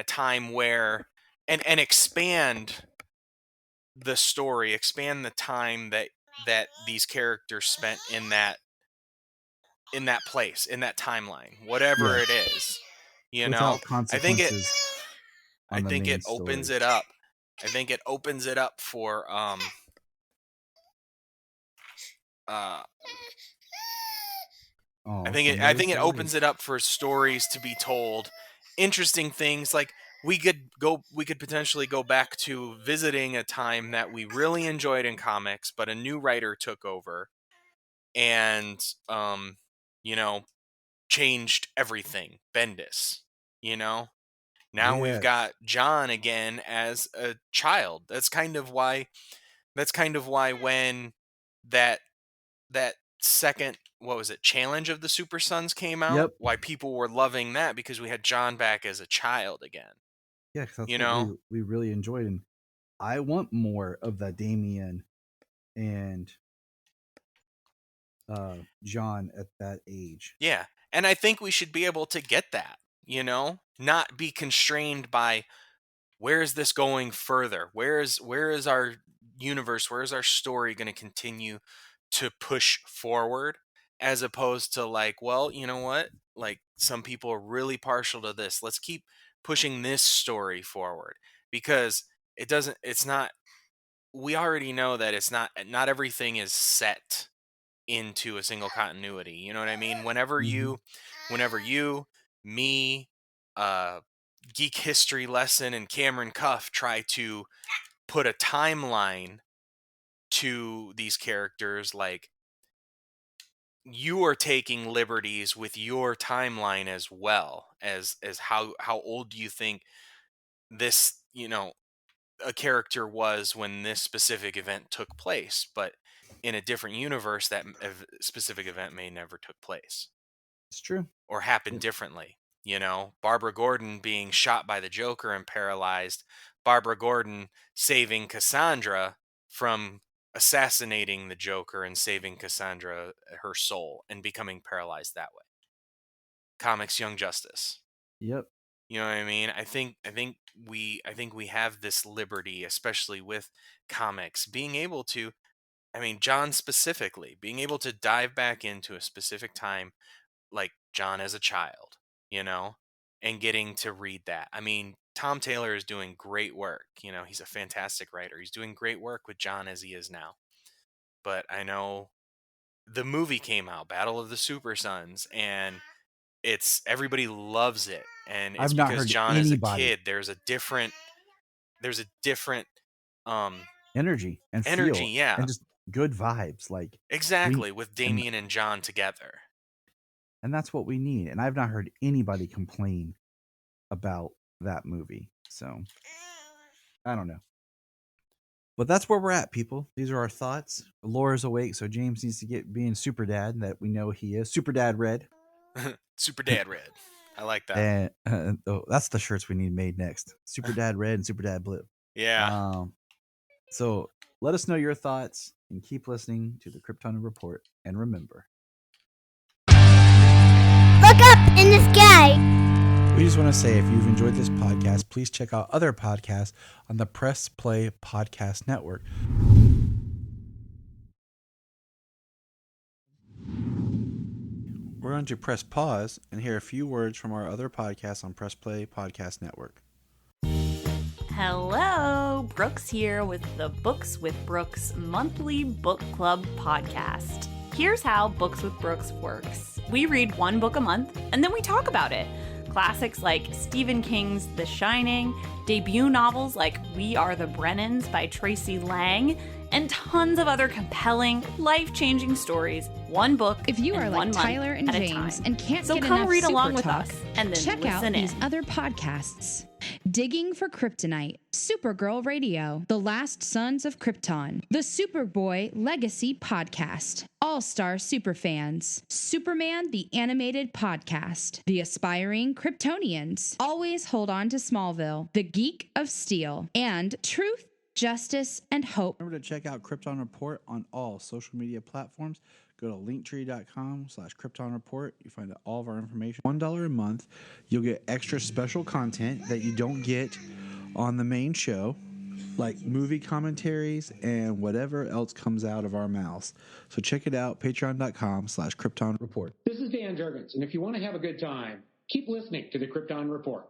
Speaker 6: time where and expand the story, expand the time that these characters spent in that place, in that timeline, whatever
Speaker 5: Yeah.
Speaker 6: it is.
Speaker 5: Without
Speaker 6: I think it
Speaker 5: consequences on the main
Speaker 6: opens
Speaker 5: story.
Speaker 6: it up. I think it opens it up for
Speaker 5: Oh,
Speaker 6: I
Speaker 5: some
Speaker 6: think
Speaker 5: weird
Speaker 6: it
Speaker 5: stories.
Speaker 6: opens it up for stories to be told, interesting things. Like we could potentially go back to visiting a time that we really enjoyed in comics, but a new writer took over and you know, changed everything. Bendis, you know. Now we've
Speaker 5: Yes.
Speaker 6: got John again as a child. That's kind of why when that second, what was it, Challenge of the Super Sons came out,
Speaker 5: Yep.
Speaker 6: why people were loving that, because we had John back as a child again.
Speaker 5: Yeah, because that's
Speaker 6: You
Speaker 5: what
Speaker 6: know?
Speaker 5: we really enjoyed, and I want more of that Damien and John at that age.
Speaker 6: Yeah. And I think we should be able to get that, you know? Not be constrained by where is this going further? Where is our universe, where is our story going to continue to push forward, as opposed to like, well, you know what? Like some people are really partial to this. Let's keep pushing this story forward, because it's not, we already know that it's not everything is set into a single continuity. You know what I mean? Whenever you, me, Geek History Lesson, and Cameron Cuff try to put a timeline to these characters, like, you are taking liberties with your timeline as well, as how old do you think this, a character was when this specific event took place, but in a different universe that specific event may never took place
Speaker 5: It's true.
Speaker 6: or happened differently. Barbara Gordon being shot by the Joker and paralyzed, Barbara Gordon saving Cassandra from assassinating the Joker and saving Cassandra, her soul, and becoming paralyzed that way. Comics Young Justice.
Speaker 5: Yep.
Speaker 6: You know what I mean? I think we have this liberty, especially with comics, being able to, I mean, John specifically, being able to dive back into a specific time, like John as a child, and getting to read that. I mean, Tom Taylor is doing great work. He's a fantastic writer. He's doing great work with John as he is now. But I know the movie came out, Battle of the Super Sons, and everybody loves it, and it's
Speaker 5: I've not
Speaker 6: because
Speaker 5: heard
Speaker 6: John is a
Speaker 5: anybody
Speaker 6: kid. There's a different
Speaker 5: energy and
Speaker 6: energy,
Speaker 5: feel,
Speaker 6: yeah,
Speaker 5: and just good vibes. Like
Speaker 6: exactly, with Damien and John together.
Speaker 5: And that's what we need. And I've not heard anybody complain about that movie. So I don't know. But that's where we're at, people. These are our thoughts. Laura's awake, so James needs to get being super dad that we know he is. Super Dad Red.
Speaker 6: Super Dad Red. I like that.
Speaker 5: And that's the shirts we need made next. Super Dad Red and Super Dad Blue.
Speaker 6: Yeah.
Speaker 5: So let us know your thoughts and keep listening to the Krypton Report. And remember,
Speaker 7: look up in the sky.
Speaker 5: we just want to say, if you've enjoyed this podcast, please check out other podcasts on the Press Play Podcast Network. We're going to press pause and hear a few words from our other podcasts on Press Play Podcast Network.
Speaker 8: Hello, Brooks here with the Books with Brooks monthly book club podcast. Here's how Books with Brooks works. We read one book a month and then we talk about it. Classics like Stephen King's The Shining, debut novels like We Are the Brennans by Tracy Lang, and tons of other compelling, life-changing stories. One book
Speaker 9: if you
Speaker 8: in
Speaker 9: are
Speaker 8: one
Speaker 9: like
Speaker 8: month
Speaker 9: Tyler and
Speaker 8: at a
Speaker 9: James
Speaker 8: time.
Speaker 9: and can't
Speaker 8: So
Speaker 9: get
Speaker 8: come
Speaker 9: enough
Speaker 8: read
Speaker 9: Super
Speaker 8: along with
Speaker 9: Talk,
Speaker 8: us and then
Speaker 9: check out
Speaker 8: listen in.
Speaker 9: these other podcasts: Digging for Kryptonite, Supergirl Radio, The Last Sons of Krypton, the Superboy Legacy Podcast, All-Star Superfans, Superman the Animated Podcast, The Aspiring Kryptonians, Always Hold On to Smallville, The Geek of Steel, and Truth, Justice, and Hope.
Speaker 5: Remember to check out Krypton Report on all social media platforms. Go to linktree.com/Krypton Report. You find all of our information. $1 a month, you'll get extra special content that you don't get
Speaker 10: on the main show, like movie commentaries and whatever else comes out of our mouths. So check it out, patreon.com/Krypton Report.
Speaker 11: This is Dan Jurgens, and if you want to have a good time, keep listening to the Krypton Report.